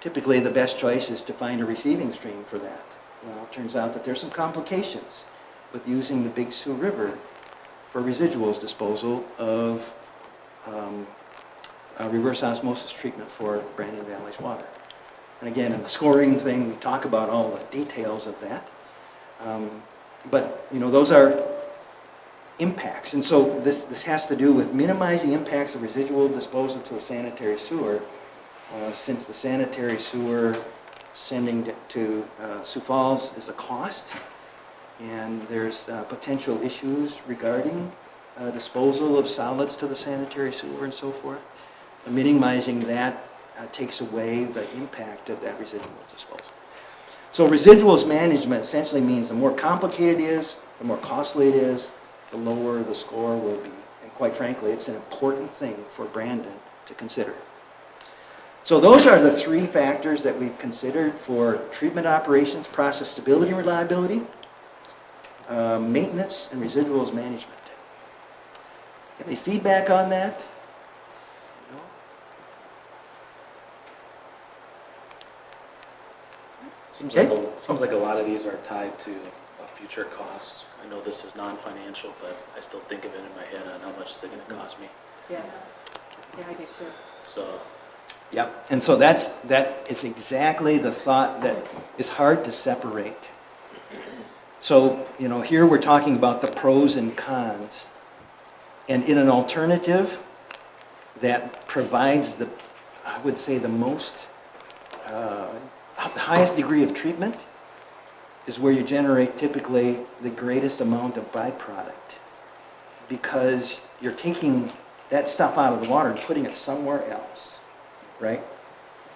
Typically the best choice is to find a receiving stream for that. Well, it turns out that there's some complications with using the Big Sioux River for residuals disposal of reverse osmosis treatment for Brandon Valley's water. And again, in the scoring thing, we talk about all the details of that. But, you know, those are impacts. And so this has to do with minimizing impacts of residual disposal to the sanitary sewer, since the sanitary sewer sending to Sioux Falls is a cost, and there's potential issues regarding disposal of solids to the sanitary sewer and so forth. Minimizing that takes away the impact of that residual disposal. So residuals management essentially means the more complicated it is, the more costly it is, the lower the score will be. And quite frankly, it's an important thing for Brandon to consider. So those are the three factors that we've considered for treatment operations: process stability and reliability, maintenance, and residuals management. Have any feedback on that? No? Seems like a lot of these are tied to a future cost. I know this is non-financial, but I still think of it in my head on how much is it going to cost me. Yeah, I do too. So, Yep. And so that is exactly the thought that is hard to separate. So, you know, here we're talking about the pros and cons. And in an alternative that provides the, I would say, the most, the highest degree of treatment, is where you generate typically the greatest amount of byproduct, because you're taking that stuff out of the water and putting it somewhere else, right?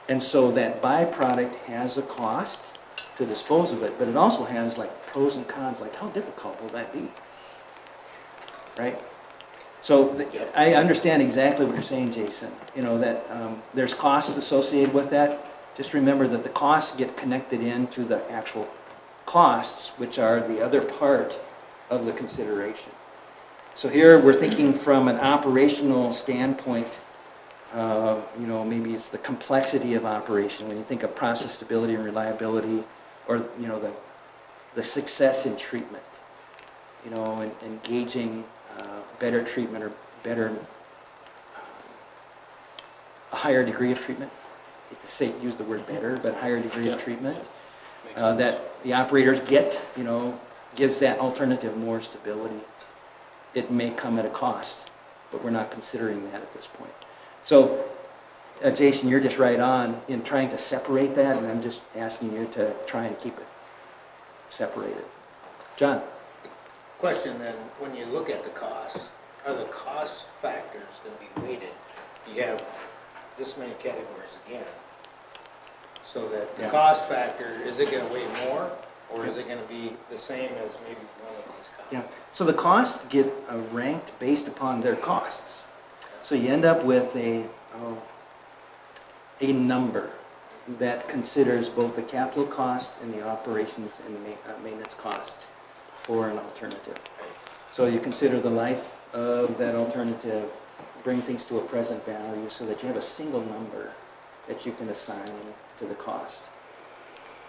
And so that byproduct has a cost to dispose of it, but it also has like pros and cons, like how difficult will that be, right? So I understand exactly what you're saying, Jason, you know, that there's costs associated with that. Just remember that the costs get connected into the actual costs, which are the other part of the consideration. So here we're thinking from an operational standpoint, you know, maybe it's the complexity of operation. When you think of process stability and reliability, or, you know, the success in treatment, you know, and engaging better treatment or better, a higher degree of treatment. I hate to say, use the word better, but higher degree of treatment. Makes sense. That the operators get, you know, gives that alternative more stability. It may come at a cost, but we're not considering that at this point. So, Jason, you're just right on in trying to separate that, and I'm just asking you to try and keep it separated. John? Question then, when you look at the costs, are the cost factors going to be weighted? You have this many categories again, so that the Yeah. cost factor, is it going to weigh more, or is it going to be the same as maybe one of these costs? Yeah, so the costs get ranked based upon their costs. So you end up with a number that considers both the capital cost and the operations and maintenance cost for an alternative. So you consider the life of that alternative, bring things to a present value so that you have a single number that you can assign to the cost.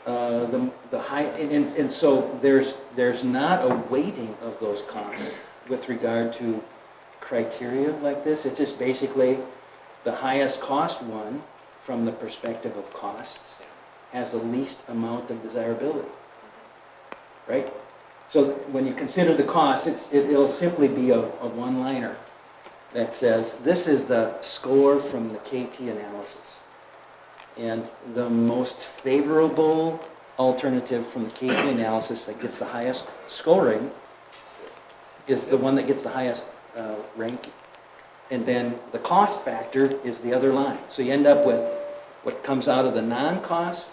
And so there's not a weighting of those costs with regard to criteria like this. It's just basically the highest cost one from the perspective of costs has the least amount of desirability, right? So when you consider the cost, it'll simply be a one-liner that says, this is the score from the KT analysis. And the most favorable alternative from the KT analysis that gets the highest scoring is the one that gets the highest ranking. And then the cost factor is the other line. So you end up with what comes out of the non-cost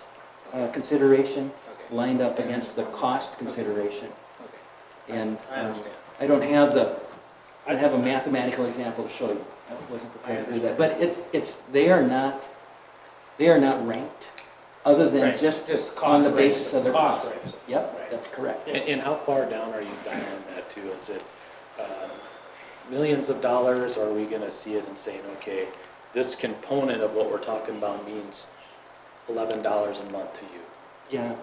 consideration lined up against the cost consideration. And I understand. I don't have a mathematical example to show you. I wasn't prepared to do that. But they are not ranked, other than Right, just just on the cost basis rates, of their cost cost. rates. Yep, Right. that's correct. And how far down are you dialing that to? Is it millions of dollars, or are we going to see it and saying, okay, this component of what we're talking about means $11 a month to you? Yeah.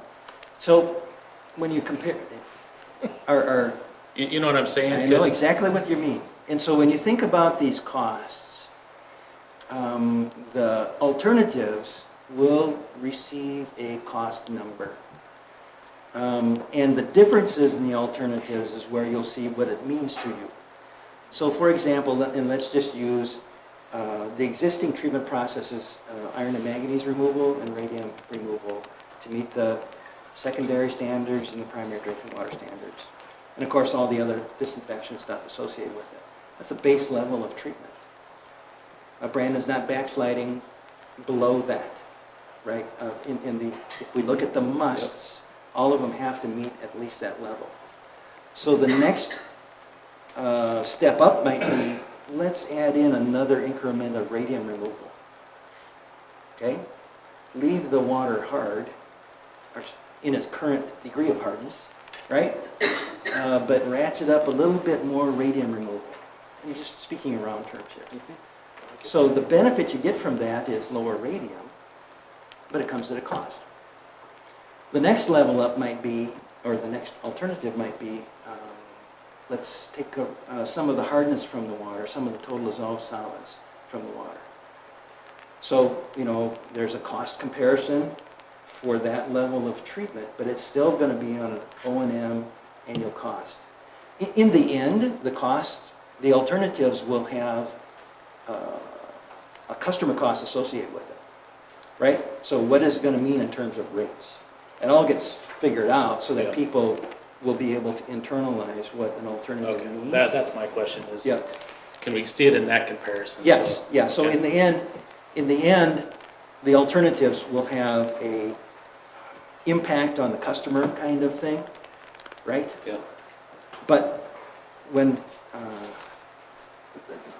So when you compare, You know what I'm saying? I know 'Cause exactly what you mean. And so when you think about these costs, the alternatives will receive a cost number. And the differences in the alternatives is where you'll see what it means to you. So for example, and let's just use the existing treatment processes, iron and manganese removal and radium removal, to meet the secondary standards and the primary drinking water standards. And of course, all the other disinfection stuff associated with it. That's a base level of treatment. Brandon's not backsliding below that, right? If we look at the musts, all of them have to meet at least that level. So the next step up might be, let's add in another increment of radium removal. Okay? Leave the water hard, or in its current degree of hardness, right? But ratchet up a little bit more radium removal. I'm just speaking in round terms here. So the benefit you get from that is lower radium, but it comes at a cost. The next level up might be, or the next alternative might be, let's take some of the hardness from the water, some of the total dissolved solids from the water. So, you know, there's a cost comparison for that level of treatment, but it's still going to be on an O&M annual cost. In the end, the alternatives will have a customer cost associated with it, right? So what is it going to mean in terms of rates? it all gets figured out so that Yeah. people will be able to internalize what an alternative Okay, means. that's my question is, Yeah. can we see it in that comparison? Yes, So- yeah, so okay. in the end, the alternatives will have a impact on the customer kind of thing, right? Yeah, But when,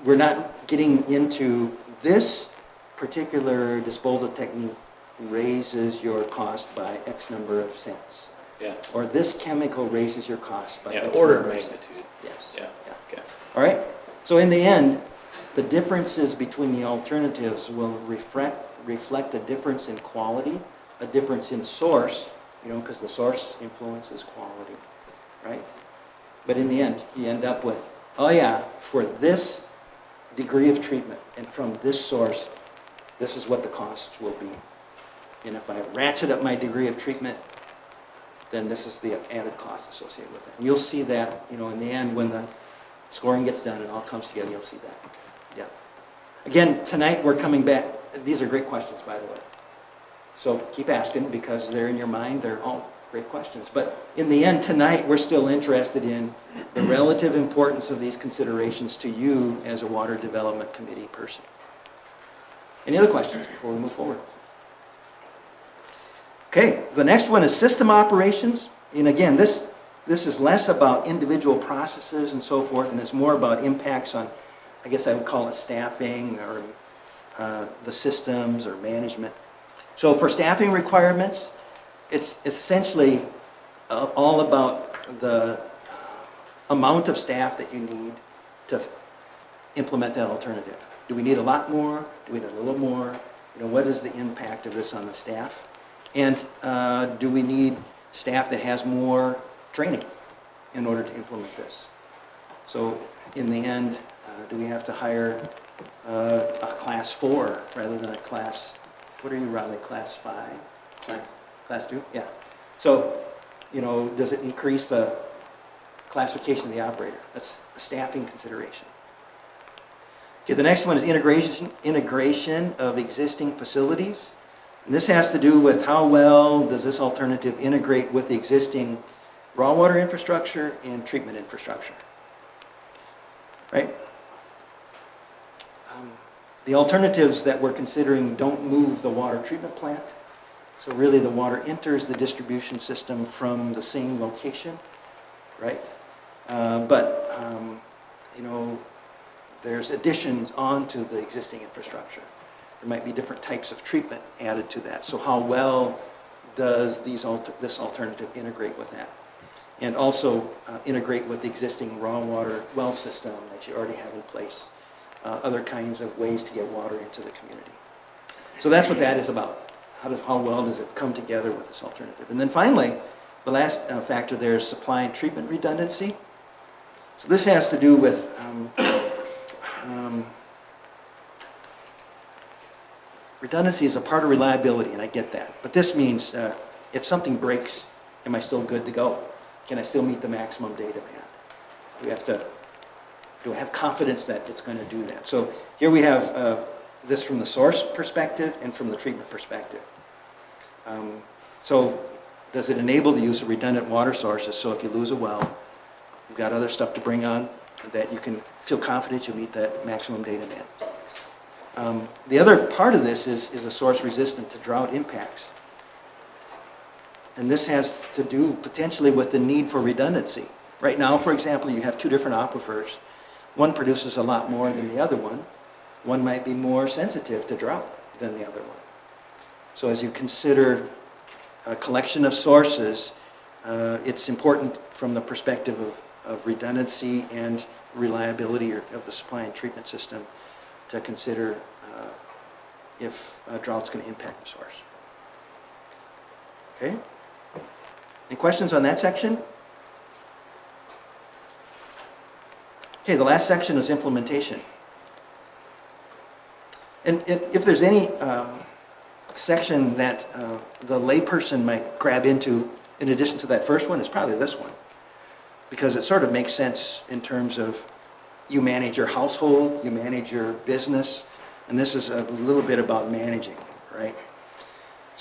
we're not getting into this particular disposal technique raises your cost by X number of cents, yeah, or this chemical raises your cost by yeah, X order of number of cents. magnitude, Yes. yeah, okay. All right? So in the end, the differences between the alternatives will reflect a difference in quality, a difference in source, because the source influences quality, right? But in the end, you end up with, oh yeah, for this degree of treatment and from this source, this is what the costs will be. And if I ratchet up my degree of treatment, then this is the added cost associated with it. And you'll see that, in the end, when the scoring gets done, it all comes together, you'll see that. Yeah. Again, tonight we're coming back, these are great questions, by the way. So keep asking because they're in your mind, they're all great questions. But in the end, tonight, we're still interested in the relative importance of these considerations to you as a Water Development Committee person. Any other questions before we move forward? Okay, the next one is system operations. And again, this is less about individual processes and so forth, and it's more about impacts on, I guess I would call it staffing or the systems or management. So for staffing requirements, it's essentially all about the amount of staff that you need to implement that alternative. Do we need a lot more? Do we need a little more? What is the impact of this on the staff? And do we need staff that has more training in order to implement this? So in the end, do we have to hire a class 4 rather than a class, what are you, Riley, class 5? Class 2? Yeah. So, does it increase the classification of the operator? That's a staffing consideration. Okay, the next one is integration of existing facilities. And this has to do with how well does this alternative integrate with the existing raw water infrastructure and treatment infrastructure. Right? The alternatives that we're considering don't move the water treatment plant. So really the water enters the distribution system from the same location, right? There's additions onto the existing infrastructure. There might be different types of treatment added to that. So how well does this alternative integrate with that? And also integrate with the existing raw water well system that you already have in place. Other kinds of ways to get water into the community. So that's what that is about. How well does it come together with this alternative? And then finally, the last factor there is supply and treatment redundancy. So this has to do with redundancy is a part of reliability, and I get that. But this means if something breaks, am I still good to go? Can I still meet the maximum data demand? Do I have confidence that it's going to do that? So here we have this from the source perspective and from the treatment perspective. So does it enable the use of redundant water sources? So if you lose a well, you've got other stuff to bring on that you can feel confident you'll meet that maximum data demand. The other part of this is a source resistant to drought impacts. And this has to do potentially with the need for redundancy. Right now, for example, you have two different aquifers. One produces a lot more than the other one. One might be more sensitive to drought than the other one. So as you consider a collection of sources, it's important from the perspective of redundancy and reliability of the supply and treatment system to consider if drought's going to impact the source. Okay? Any questions on that section? Okay, the last section is implementation. And if there's any section that the layperson might grab into in addition to that first one, it's probably this one. Because it sort of makes sense in terms of you manage your household, you manage your business, and this is a little bit about managing, right?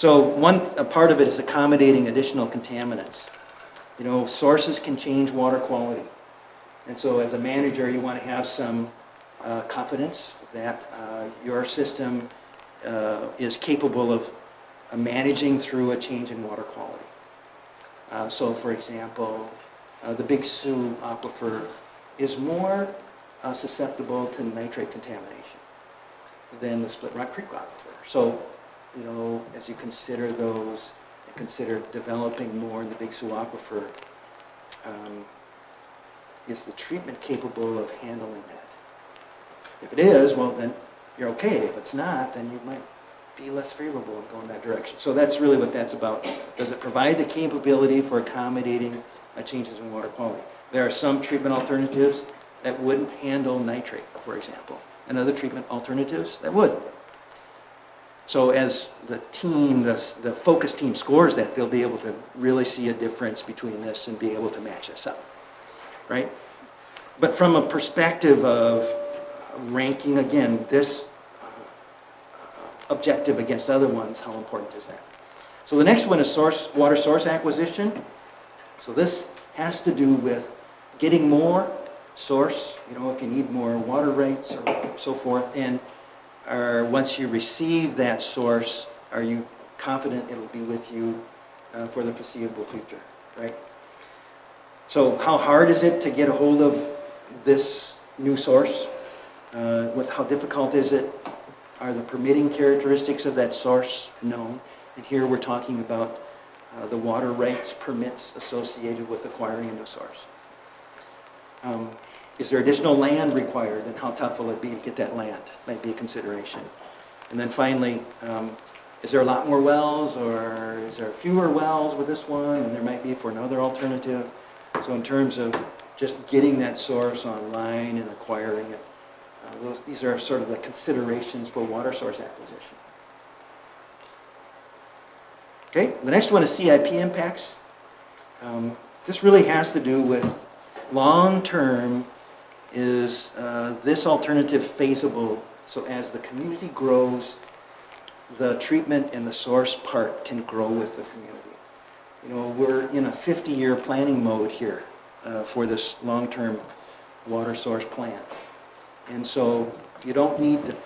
So a part of it is accommodating additional contaminants. You know, sources can change water quality. And so as a manager, you want to have some confidence that your system is capable of managing through a change in water quality. So for example, the Big Sioux aquifer is more susceptible to nitrate contamination than the Split Rock Creek aquifer. So, you know, as you consider those, and consider developing more in the Big Sioux aquifer, is the treatment capable of handling that? If it is, well then you're okay. If it's not, then you might be less favorable in going that direction. So that's really what that's about. Does it provide the capability for accommodating changes in water quality? There are some treatment alternatives that wouldn't handle nitrate, for example, and other treatment alternatives that would. So as the team, the focus team scores that, they'll be able to really see a difference between this and be able to match this up, right? But from a perspective of ranking, again, this objective against other ones, how important is that? So the next one is water source acquisition. So this has to do with getting more source, you know, if you need more water rights or so forth, and once you receive that source, are you confident it'll be with you for the foreseeable future, right? So how hard is it to get a hold of this new source? How difficult is it? Are the permitting characteristics of that source known? And here we're talking about the water rights permits associated with acquiring a new source. Is there additional land required, and how tough will it be to get that land? Might be a consideration. And then finally, is there a lot more wells, or is there fewer wells with this one, and there might be for another alternative? So in terms of just getting that source online and acquiring it, these are sort of the considerations for water source acquisition. Okay, the next one is CIP impacts. This really has to do with long-term, is this alternative feasible, so as the community grows, the treatment and the source part can grow with the community. You know, we're in a 50-year planning mode here for this long-term water source plan. And so you don't need to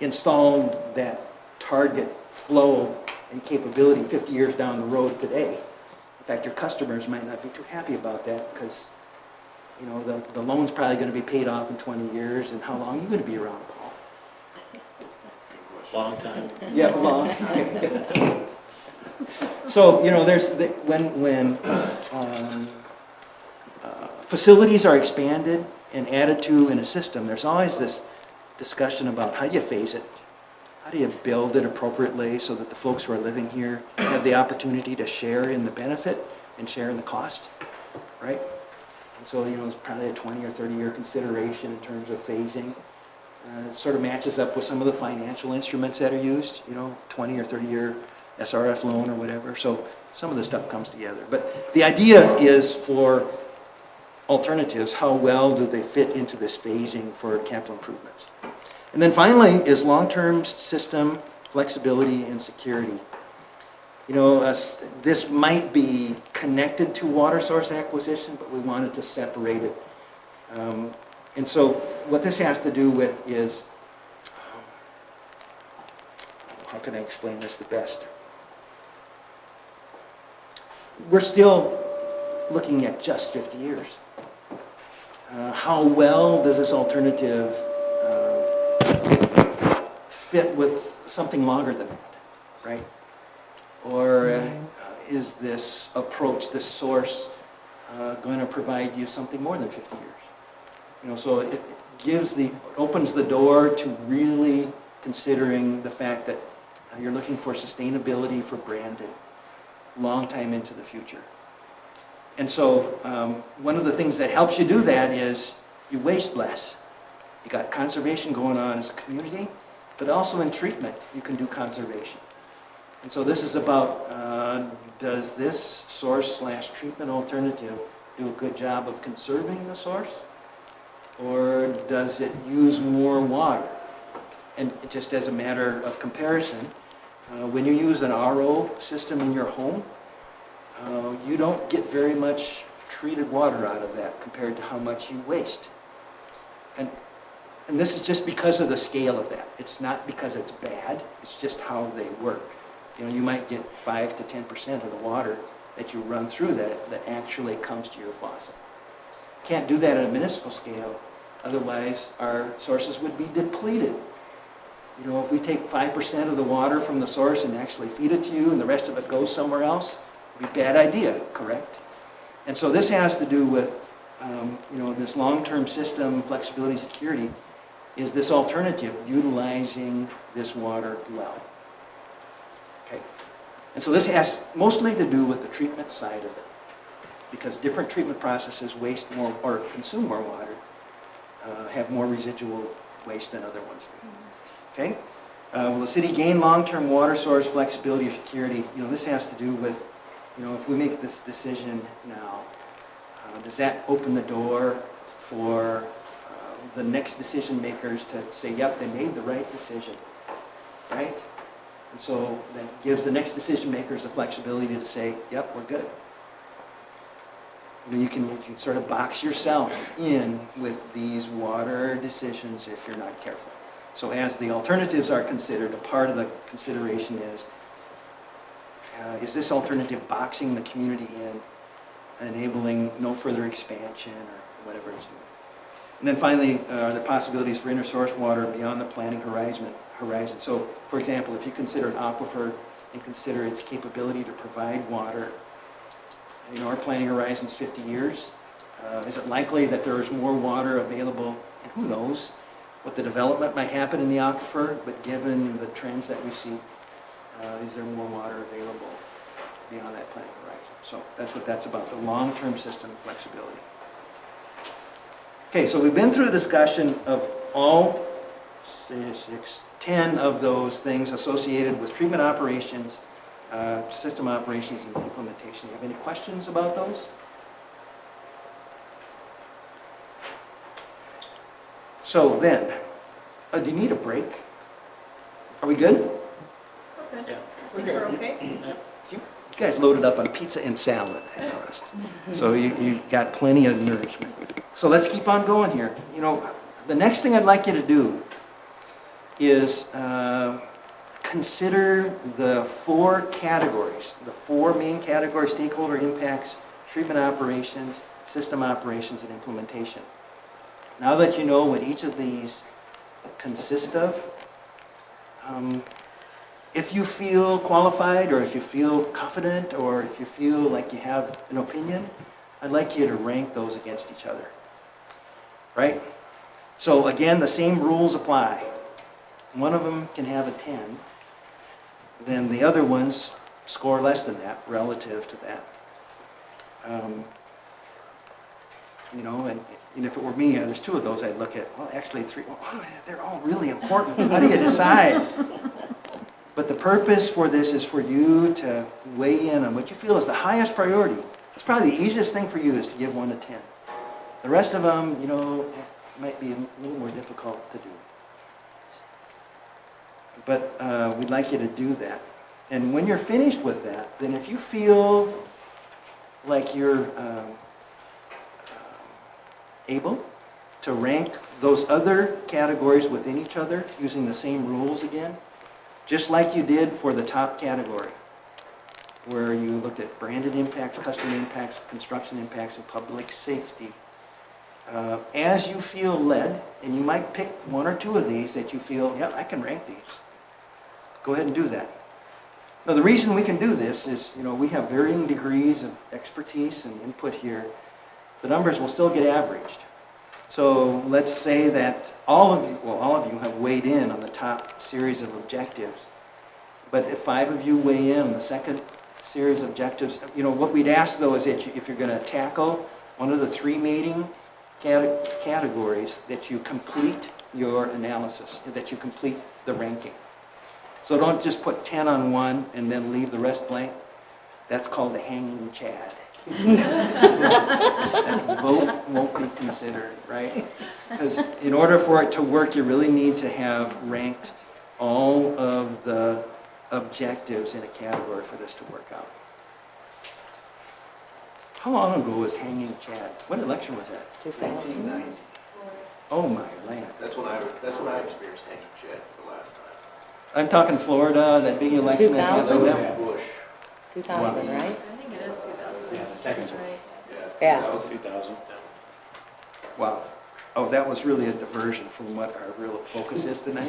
install that target flow and capability 50 years down the road today. In fact, your customers might not be too happy about that because, you know, the loan's probably going to be paid off in 20 years, and how long are you going to be around, Paul? Long time. Yeah, long time. So, you know, when facilities are expanded and added to in a system, there's always this discussion about how do you phase it? How do you build it appropriately so that the folks who are living here have the opportunity to share in the benefit and share in the cost, right? And so, you know, it's probably a 20 or 30-year consideration in terms of phasing. It sort of matches up with some of the financial instruments that are used, you know, 20 or 30-year SRF loan or whatever. So some of the stuff comes together. But the idea is for alternatives, how well do they fit into this phasing for capital improvements? And then finally is long-term system flexibility and security. You know, this might be connected to water source acquisition, but we wanted to separate it. And so what this has to do with is, how can I explain this the best? We're still looking at just 50 years. How well does this alternative fit with something longer than that, right? Or is this approach, this source, going to provide you something more than 50 years? You know, so it opens the door to really considering the fact that you're looking for sustainability for Brandon long time into the future. And so one of the things that helps you do that is you waste less. You got conservation going on as a community, but also in treatment you can do conservation. And so this is about does this source/treatment alternative do a good job of conserving the source? Or does it use more water? And just as a matter of comparison, When you use an RO system in your home, you don't get very much treated water out of that compared to how much you waste. And this is just because of the scale of that. It's not because it's bad, it's just how they work. You know, you might get 5 to 10% of the water that you run through that actually comes to your faucet. Can't do that at a municipal scale, otherwise our sources would be depleted. You know, if we take 5% of the water from the source and actually feed it to you and the rest of it goes somewhere else, it'd be a bad idea, correct? And so this has to do with, you know, this long-term system, flexibility, security, is this alternative, utilizing this water well. Okay? And so this has mostly to do with the treatment side of it, because different treatment processes waste more or consume more water, have more residual waste than other ones do. Okay? Will the city gain long-term water source flexibility or security? You know, this has to do with, you know, if we make this decision now, does that open the door for the next decision makers to say, yep, they made the right decision, right? And so that gives the next decision makers the flexibility to say, yep, we're good. You can sort of box yourself in with these water decisions if you're not careful. So as the alternatives are considered, a part of the consideration is this alternative boxing the community in, enabling no further expansion or whatever it's doing? And then finally, are there possibilities for inter-source water beyond the planning horizon? So, for example, if you consider an aquifer and consider its capability to provide water, you know, our planning horizon's 50 years. Is it likely that there is more water available? And who knows what the development might happen in the aquifer, but given the trends that we see, is there more water available beyond that planning horizon? So that's what that's about, the long-term system flexibility. Okay, so we've been through a discussion of all 10 of those things associated with treatment operations, system operations, and implementation. You have any questions about those? So then, do you need a break? Are we good? Okay. Yeah. I think we're okay. You guys loaded up on pizza and salad, I noticed. So you got plenty of nourishment. So let's keep on going here. You know, the next thing I'd like you to do is consider the 4 categories, the 4 main categories: stakeholder impacts, treatment operations, system operations, and implementation. Now that you know what each of these consist of, if you feel qualified, or if you feel confident, or if you feel like you have an opinion, I'd like you to rank those against each other. Right? So again, the same rules apply. One of them can have a 10, then the other ones score less than that relative to that. You know, and if it were me, there's 2 of those I'd look at. Well, actually 3. Well, they're all really important. How do you decide? But the purpose for this is for you to weigh in on what you feel is the highest priority. It's probably the easiest thing for you is to give 1 to 10. The rest of them, you know, might be a little more difficult to do. But we'd like you to do that. And when you're finished with that, then if you feel like you're able to rank those other categories within each other using the same rules again, just like you did for the top category, where you looked at branded impacts, customer impacts, construction impacts, and public safety. As you feel led, and you might pick 1 or 2 of these that you feel, yeah, I can rank these. Go ahead and do that. Now, the reason we can do this is, you know, we have varying degrees of expertise and input here. The numbers will still get averaged. So let's say that all of you have weighed in on the top series of objectives. But if 5 of you weigh in on the second series of objectives, you know, what we'd ask though is that if you're going to tackle one of the 3 mating categories, that you complete your analysis, that you complete the ranking. So don't just put 10 on one and then leave the rest blank. That's called the hanging chad. That vote won't be considered, right? Because in order for it to work, you really need to have ranked all of the objectives in a category for this to work out. How long ago was Hanging Chad? What election was that? 1990. Oh my land. That's when I experienced Hanging Chad for the last time. I'm talking Florida, that big election. that had 2000? that- Bush. 2000, right? I think it is 2000. Yeah, the second That's one. right. Yeah. That was 2000. Wow. Oh, that was really a diversion from what our real focus is tonight.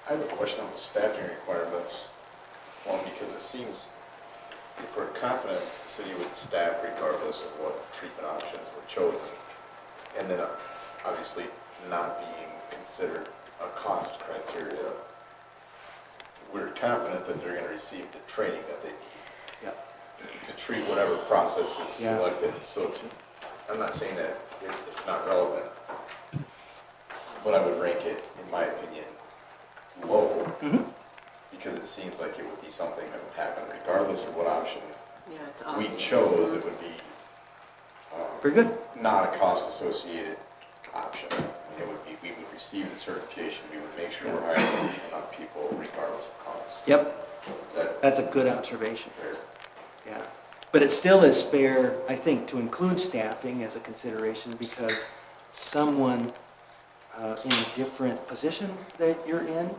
I have a question on the staffing requirements. One, because it seems, if we're confident the city would staff regardless of what treatment options were chosen, and then obviously not being considered a cost criteria, we're confident that they're going to receive the training that they need Yeah. to treat whatever process is Yeah. selected. So I'm not saying that it's not relevant, but I would rank it, in my opinion, low, Mhm. because it seems like it would be something that would happen regardless of what option Yeah, it's we obvious. chose. It would be Very good. not a cost-associated option. I mean, it would be, we would receive the certification, we would make sure we're hiring enough people regardless of cost. Yep, Is that that's a good observation. fair? Yeah. But it still is fair, I think, to include staffing as a consideration because someone in a different position that you're in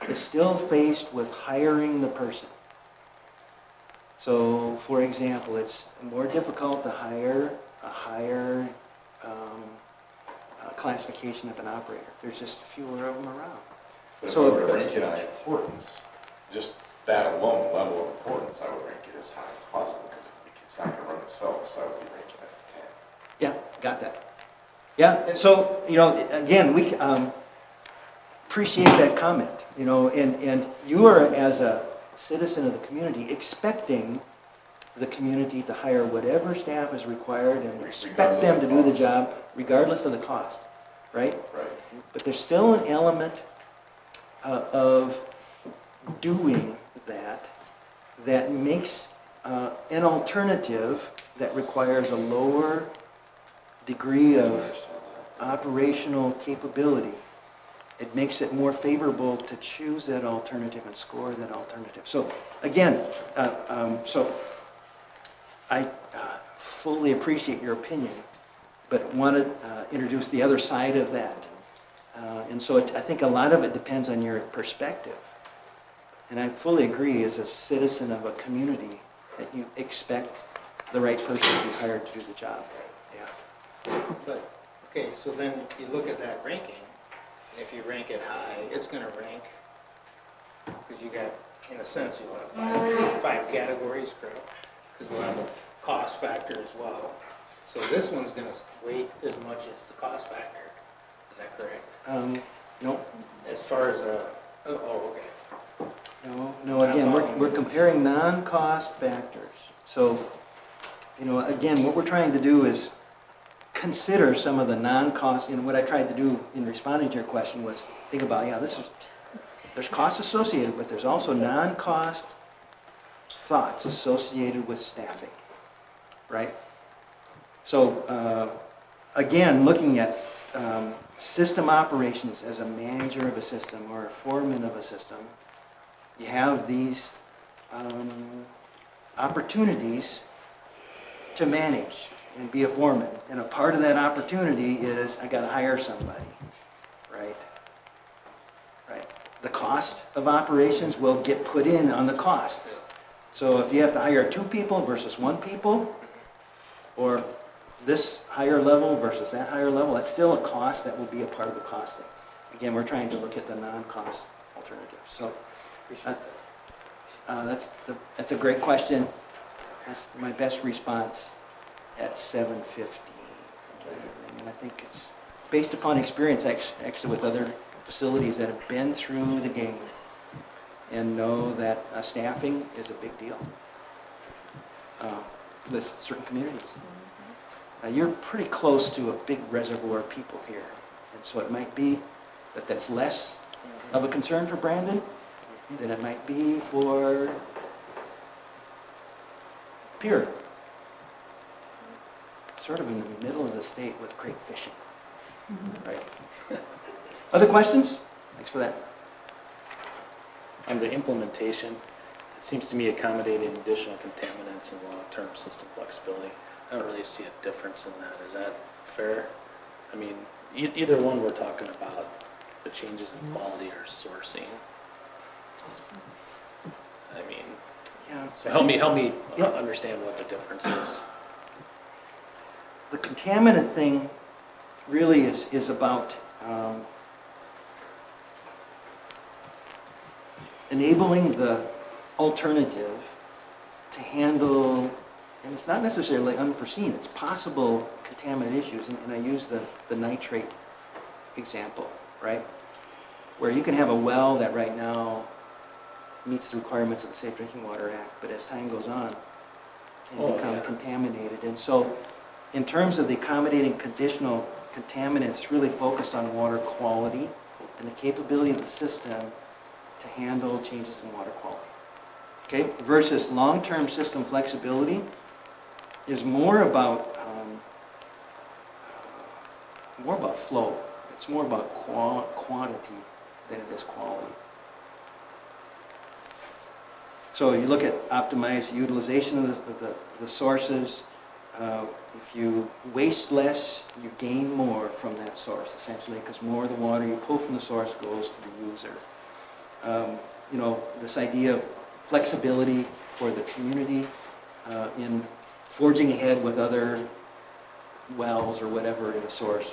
is still faced with hiring the person. So, for example, it's more difficult to hire a higher classification of an operator. There's just fewer of them around. But if So- I were to rank it on importance, just that alone, level of importance, I would rank it as high as possible because it's not going to run itself, so I would be ranking it at 10. Yeah, got that. Yeah, and so, again, we appreciate that comment, and you are, as a citizen of the community, expecting the community to hire whatever staff is required and expect them to do the job regardless of the cost, right? Right. But there's still an element of doing that makes an alternative that requires a lower degree of operational capability. It makes it more favorable to choose that alternative and score that alternative. So again, I fully appreciate your opinion, but want to introduce the other side of that. And so I think a lot of it depends on your perspective. And I fully agree, as a citizen of a community, that you expect the right person to be hired to do the job. Yeah. But, okay, so then you look at that ranking, and if you rank it high, it's gonna rank, because you got, in a sense, you'll have five categories, correct? Because we'll have a cost factor as well. So this one's gonna weight as much as the cost factor, is that correct? No, As far as, okay. no, again, we're comparing non-cost factors. So, again, what we're trying to do is consider some of the non-cost, what I tried to do in responding to your question was think about, there's costs associated with, there's also non-cost thoughts associated with staffing, right? So, again, looking at system operations as a manager of a system or a foreman of a system, you have these opportunities to manage and be a foreman. And a part of that opportunity is I got to hire somebody, right? Right. The cost of operations will get put in on the costs. So if you have to hire 2 people versus 1 people, or this higher level versus that higher level, that's still a cost that will be a part of the costing. Again, we're trying to look at the non-cost alternatives. So that's a great question. That's my best response at 7:50. And I think it's based upon experience actually with other facilities that have been through the game and know that staffing is a big deal with certain communities. You're pretty close to a big reservoir of people here, and so it might be that that's less of a concern for Brandon than it might be for Pierre. Sort of in the middle of the state with great fishing. Right. Other questions? Thanks for that. On the implementation, it seems to me accommodating additional contaminants and long-term system flexibility. I don't really see a difference in that. Is that fair? I mean, either one we're talking about, the changes in quality or sourcing. I mean, Yeah. so help me Yeah. understand what the difference is. The contaminant thing really is about enabling the alternative to handle, and it's not necessarily unforeseen, it's possible contaminant issues, and I use the nitrate example, right? Where you can have a well that right now meets the requirements of the Safe Drinking Water Act, but as time goes on, can become contaminated. And so in terms of the accommodating conditional contaminants, it's really focused on water quality and the capability of the system to handle changes in water quality. Okay, versus long-term system flexibility is more about flow. It's more about quantity than it is quality. So you look at optimized utilization of the sources. If you waste less, you gain more from that source, essentially, because more of the water you pull from the source goes to the user. You know, this idea of flexibility for the community in forging ahead with other wells or whatever in the source,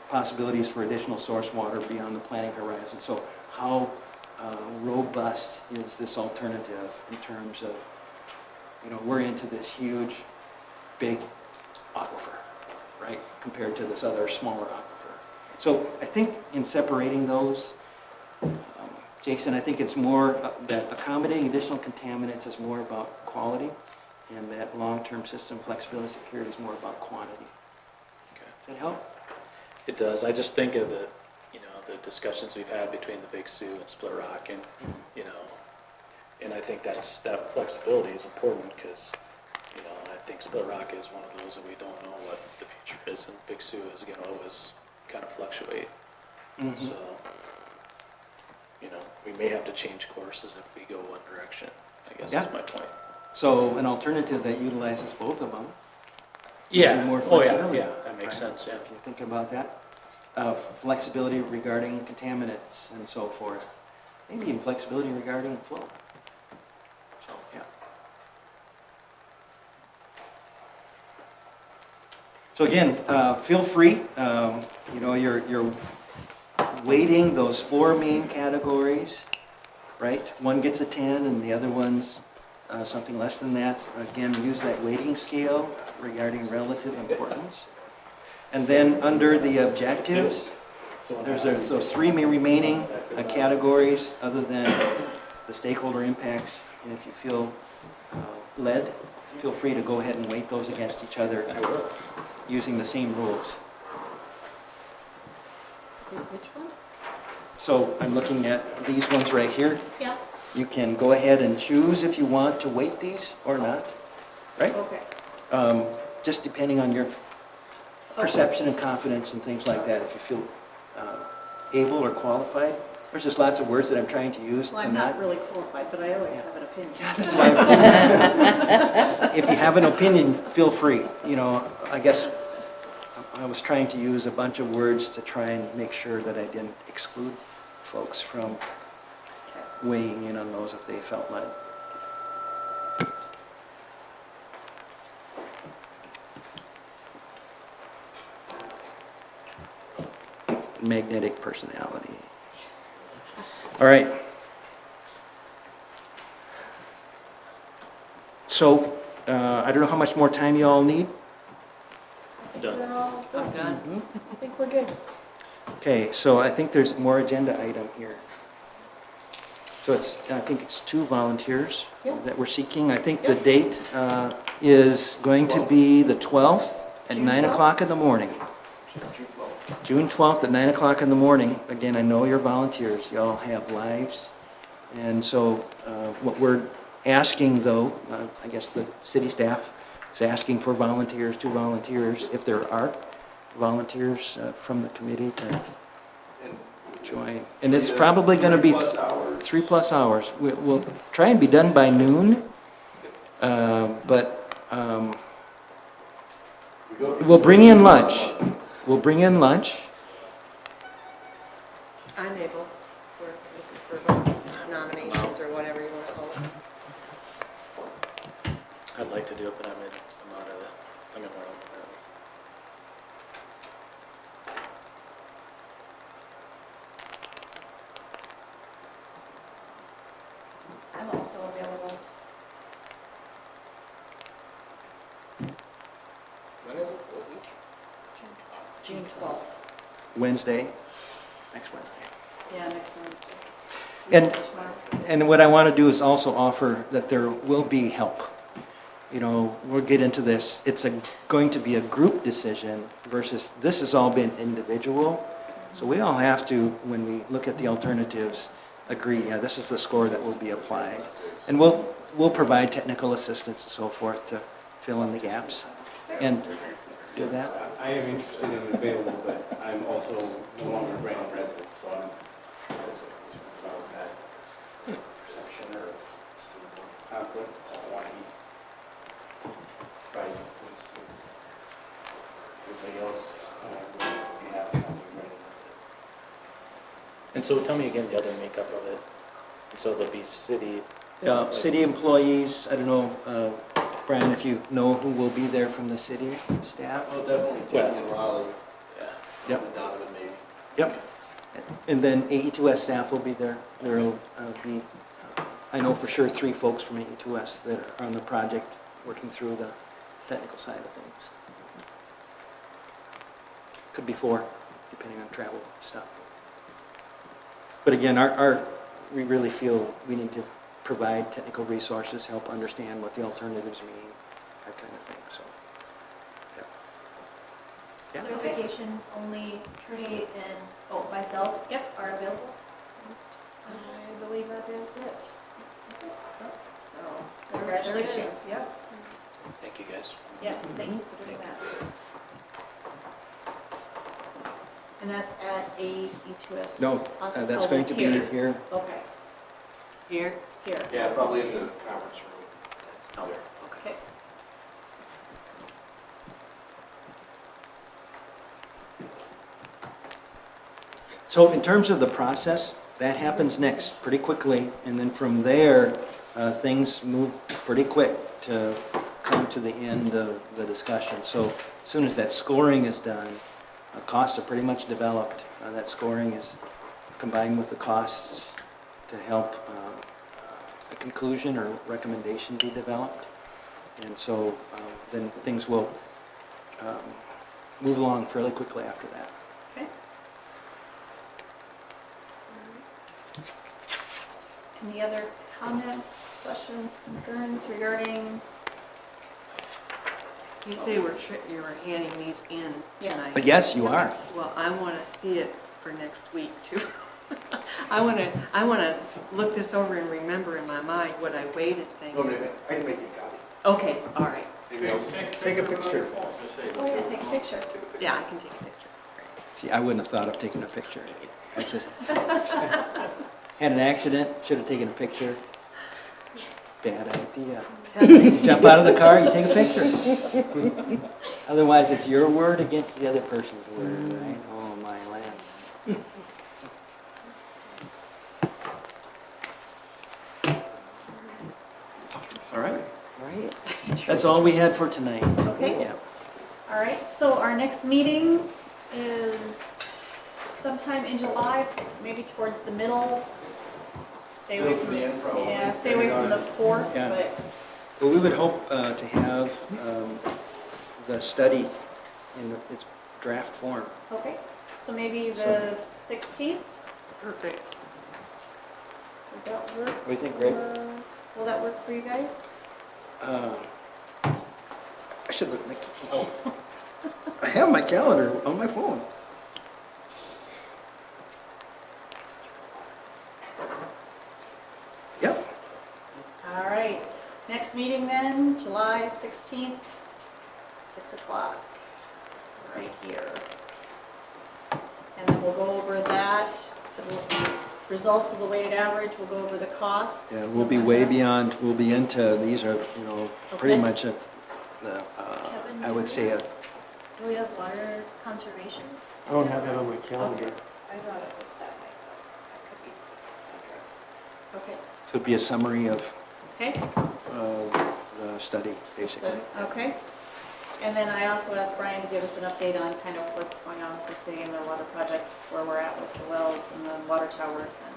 possibilities for additional source water beyond the planning horizon. So how robust is this alternative in terms of, you know, we're into this huge, big aquifer, right, compared to this other smaller aquifer. So I think in separating those, Jason, I think it's more that accommodating additional contaminants is more about quality, and that long-term system flexibility and security is more about quantity. Okay. Does that help? It does. I just think of the, you know, the discussions we've had between the Big Sioux and Split Rock, and, you know, and I think that flexibility is important because, you know, I think Split Rock is one of those that we don't know what the future is, and Big Sioux is going to always kind of fluctuate. Mm-hmm. So, you know, we may have to change courses if we go one direction, I guess is my point. So an alternative that utilizes both of them. Yeah. gives you more Oh, yeah, flexibility, yeah, that makes right? sense, yeah. If you think about that, flexibility regarding contaminants and so forth, maybe even flexibility regarding flow. So, yeah. So again, feel free, you know, you're weighting those four main categories, right? One gets a 10 and the other one's something less than that. Again, use that weighting scale regarding relative importance. And then under the objectives, there's those three remaining categories other than the stakeholder impacts. And if you feel led, feel free to go ahead and weight those against each other using the same rules. Which ones? So I'm looking at these ones right here. Yeah, You can go ahead and choose if you want to weight these or not, right? okay. Just depending on your perception and confidence and things like that, if you feel able or qualified. There's just lots of words that I'm trying to use Well, to I'm not... not really qualified, but I always have an opinion. That's why if you have an opinion, feel free. You know, I guess I was trying to use a bunch of words to try and make sure that I didn't exclude folks from weighing in on those if they felt like. Magnetic personality. All right. So, I don't know how much more time you all need. Done. We're all I'm done. done. I think we're good. Okay, so I think there's more agenda item here. So I think it's 2 volunteers Yep. that we're seeking. I think the Yep. date is going to be the 12th at June 9 12th? o'clock in the morning. June 12th at 9 o'clock in the morning. Again, I know you're volunteers. Y'all have lives. And so what we're asking, though, I guess the city staff is asking for volunteers, 2 volunteers, if there are volunteers from the committee to... And join. And it's probably going to be 3+ hours. We'll try and be done by noon, but we'll bring in lunch. We'll bring in lunch. I'm able, we're looking for nominations or whatever you want to call it. I'd like to do it, but I'm out of I'm in Orlando. I'm also available. When is it? What week? June 12th. Wednesday, next Wednesday. Yeah, next Wednesday. And, Tomorrow. and what I want to do is also offer that there will be help. You know, we'll get into this. It's going to be a group decision versus this has all been individual. So we all have to, when we look at the alternatives, agree, yeah, this is the score that will be applied. And we'll provide technical assistance and so forth to fill in the gaps and do that. I am interested and available, but I'm also no longer a Brandon resident, so I'm also concerned about that perception or conflict. I don't want to try to influence to everybody else. We have to be Brandon resident. And so tell me again the other makeup of it. And so there'll be city, City employees, I don't know, Brian, if you know who will be there from the city staff? Oh, definitely Tammy and Raleigh, yeah. Yep. and Donovan maybe. Yep. And then AE2S staff will be there. There'll be, I know for sure, 3 folks from AE2S that are on the project working through the technical side of things. Could be 4, depending on travel stuff. But again, we really feel we need to provide technical resources, help understand what the alternatives mean, that kind of thing, so. Yeah. Clarification, only Trudy and, myself, are available. I believe that is it. So, Congratulations. Yep. Thank you guys. Yes, thank you for doing that. And that's at AE2S? No, office? that's Oh, going to be here. Okay, Here? here. Yeah, probably in the conference room. Oh, There. Okay. So in terms of the process, that happens next, pretty quickly, and then from there, things move pretty quick to come to the end of the discussion. So as soon as that scoring is done, costs are pretty much developed. That scoring is combined with the costs to help a conclusion or recommendation be developed. And so then things will move along fairly quickly after that. Okay. Any other comments, questions, concerns regarding? You say you were handing these in Yeah. tonight. But yes, you are. Well, I want to see it for next week too. I want to look this over and remember in my mind what I weighted things. No, maybe I can make you a copy. Okay, all right. Maybe I'll take a picture. Oh, yeah, take a picture. Yeah, I can take a picture. Great. See, I wouldn't have thought of taking a picture. I just had an accident, should have taken a picture. Bad idea. You jump out of the car, you take a picture. Otherwise, it's your word against the other person's word, right? Oh, my land. All right. Right? That's all we had for tonight. Okay. Yeah. All right, so our next meeting is sometime in July, maybe towards the middle. Stay away Middle to from the end, probably, Yeah, stay away from the 4th, Yeah. but, Well, we would hope to have the study in its draft form. okay. So maybe the 16th, Perfect. would that work? What do you think, Greg? Will that work for you guys? I should look, oh, I have my calendar on my phone. Yep, All right, next meeting then, July 16th, 6 o'clock, right here. and then we'll go over that, the results of the weighted average, we'll go over the costs. Yeah, we'll be way beyond, we'll be into, these are, pretty Okay. much, I would say, Do we have water conservation? I don't have that on my calendar. I thought it was that way, but that could be. Okay, so it'd be a summary of okay, the study, basically. so, okay. And then I also asked Brian to give us an update on kind of what's going on with the city and their water projects, where we're at with the wells and the water towers and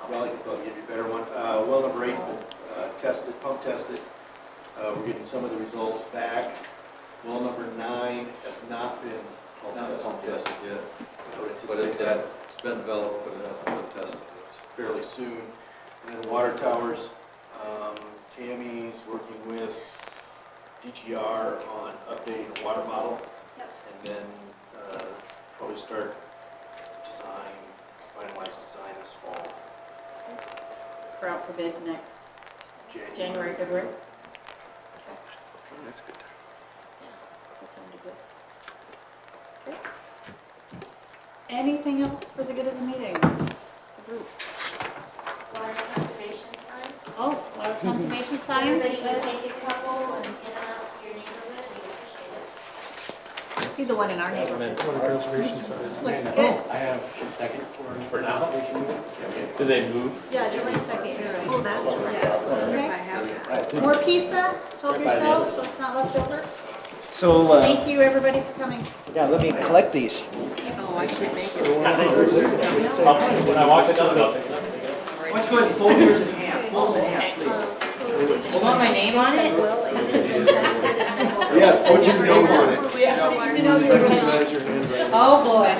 all Well, I that can stuff. probably give you a better one. Well number 8's been tested, pump tested. We're getting some of the results back. Well number 9 has not been pump tested yet. I would anticipate that It's been developed, but it hasn't been tested. fairly soon. And then water towers, Tammy's working with DGR on updating the water model. Yep. And then probably start design, finalize design this fall. We're out for bid next January, February. That's good. What time to do it? Okay. Anything else for the good of the meeting? The group? Water conservation sign. Oh, water conservation signs? Everybody can Yes. take a couple and get them out to your neighborhood, we appreciate it. I see the one in our neighborhood. Water conservation signs. Looks good. I have a second for now. Do they move? Yeah, July 2nd. Oh, that's right. I wonder if I have that. More pizza? Help yourself, so it's not left over. So, Thank you, everybody, for coming. yeah, let me collect these. Oh, I should make it. When I walked down, What's good, fold yours in half, fold in half, please. You want my name on it? Yes, put your name on it. You know, you're Oh, boy.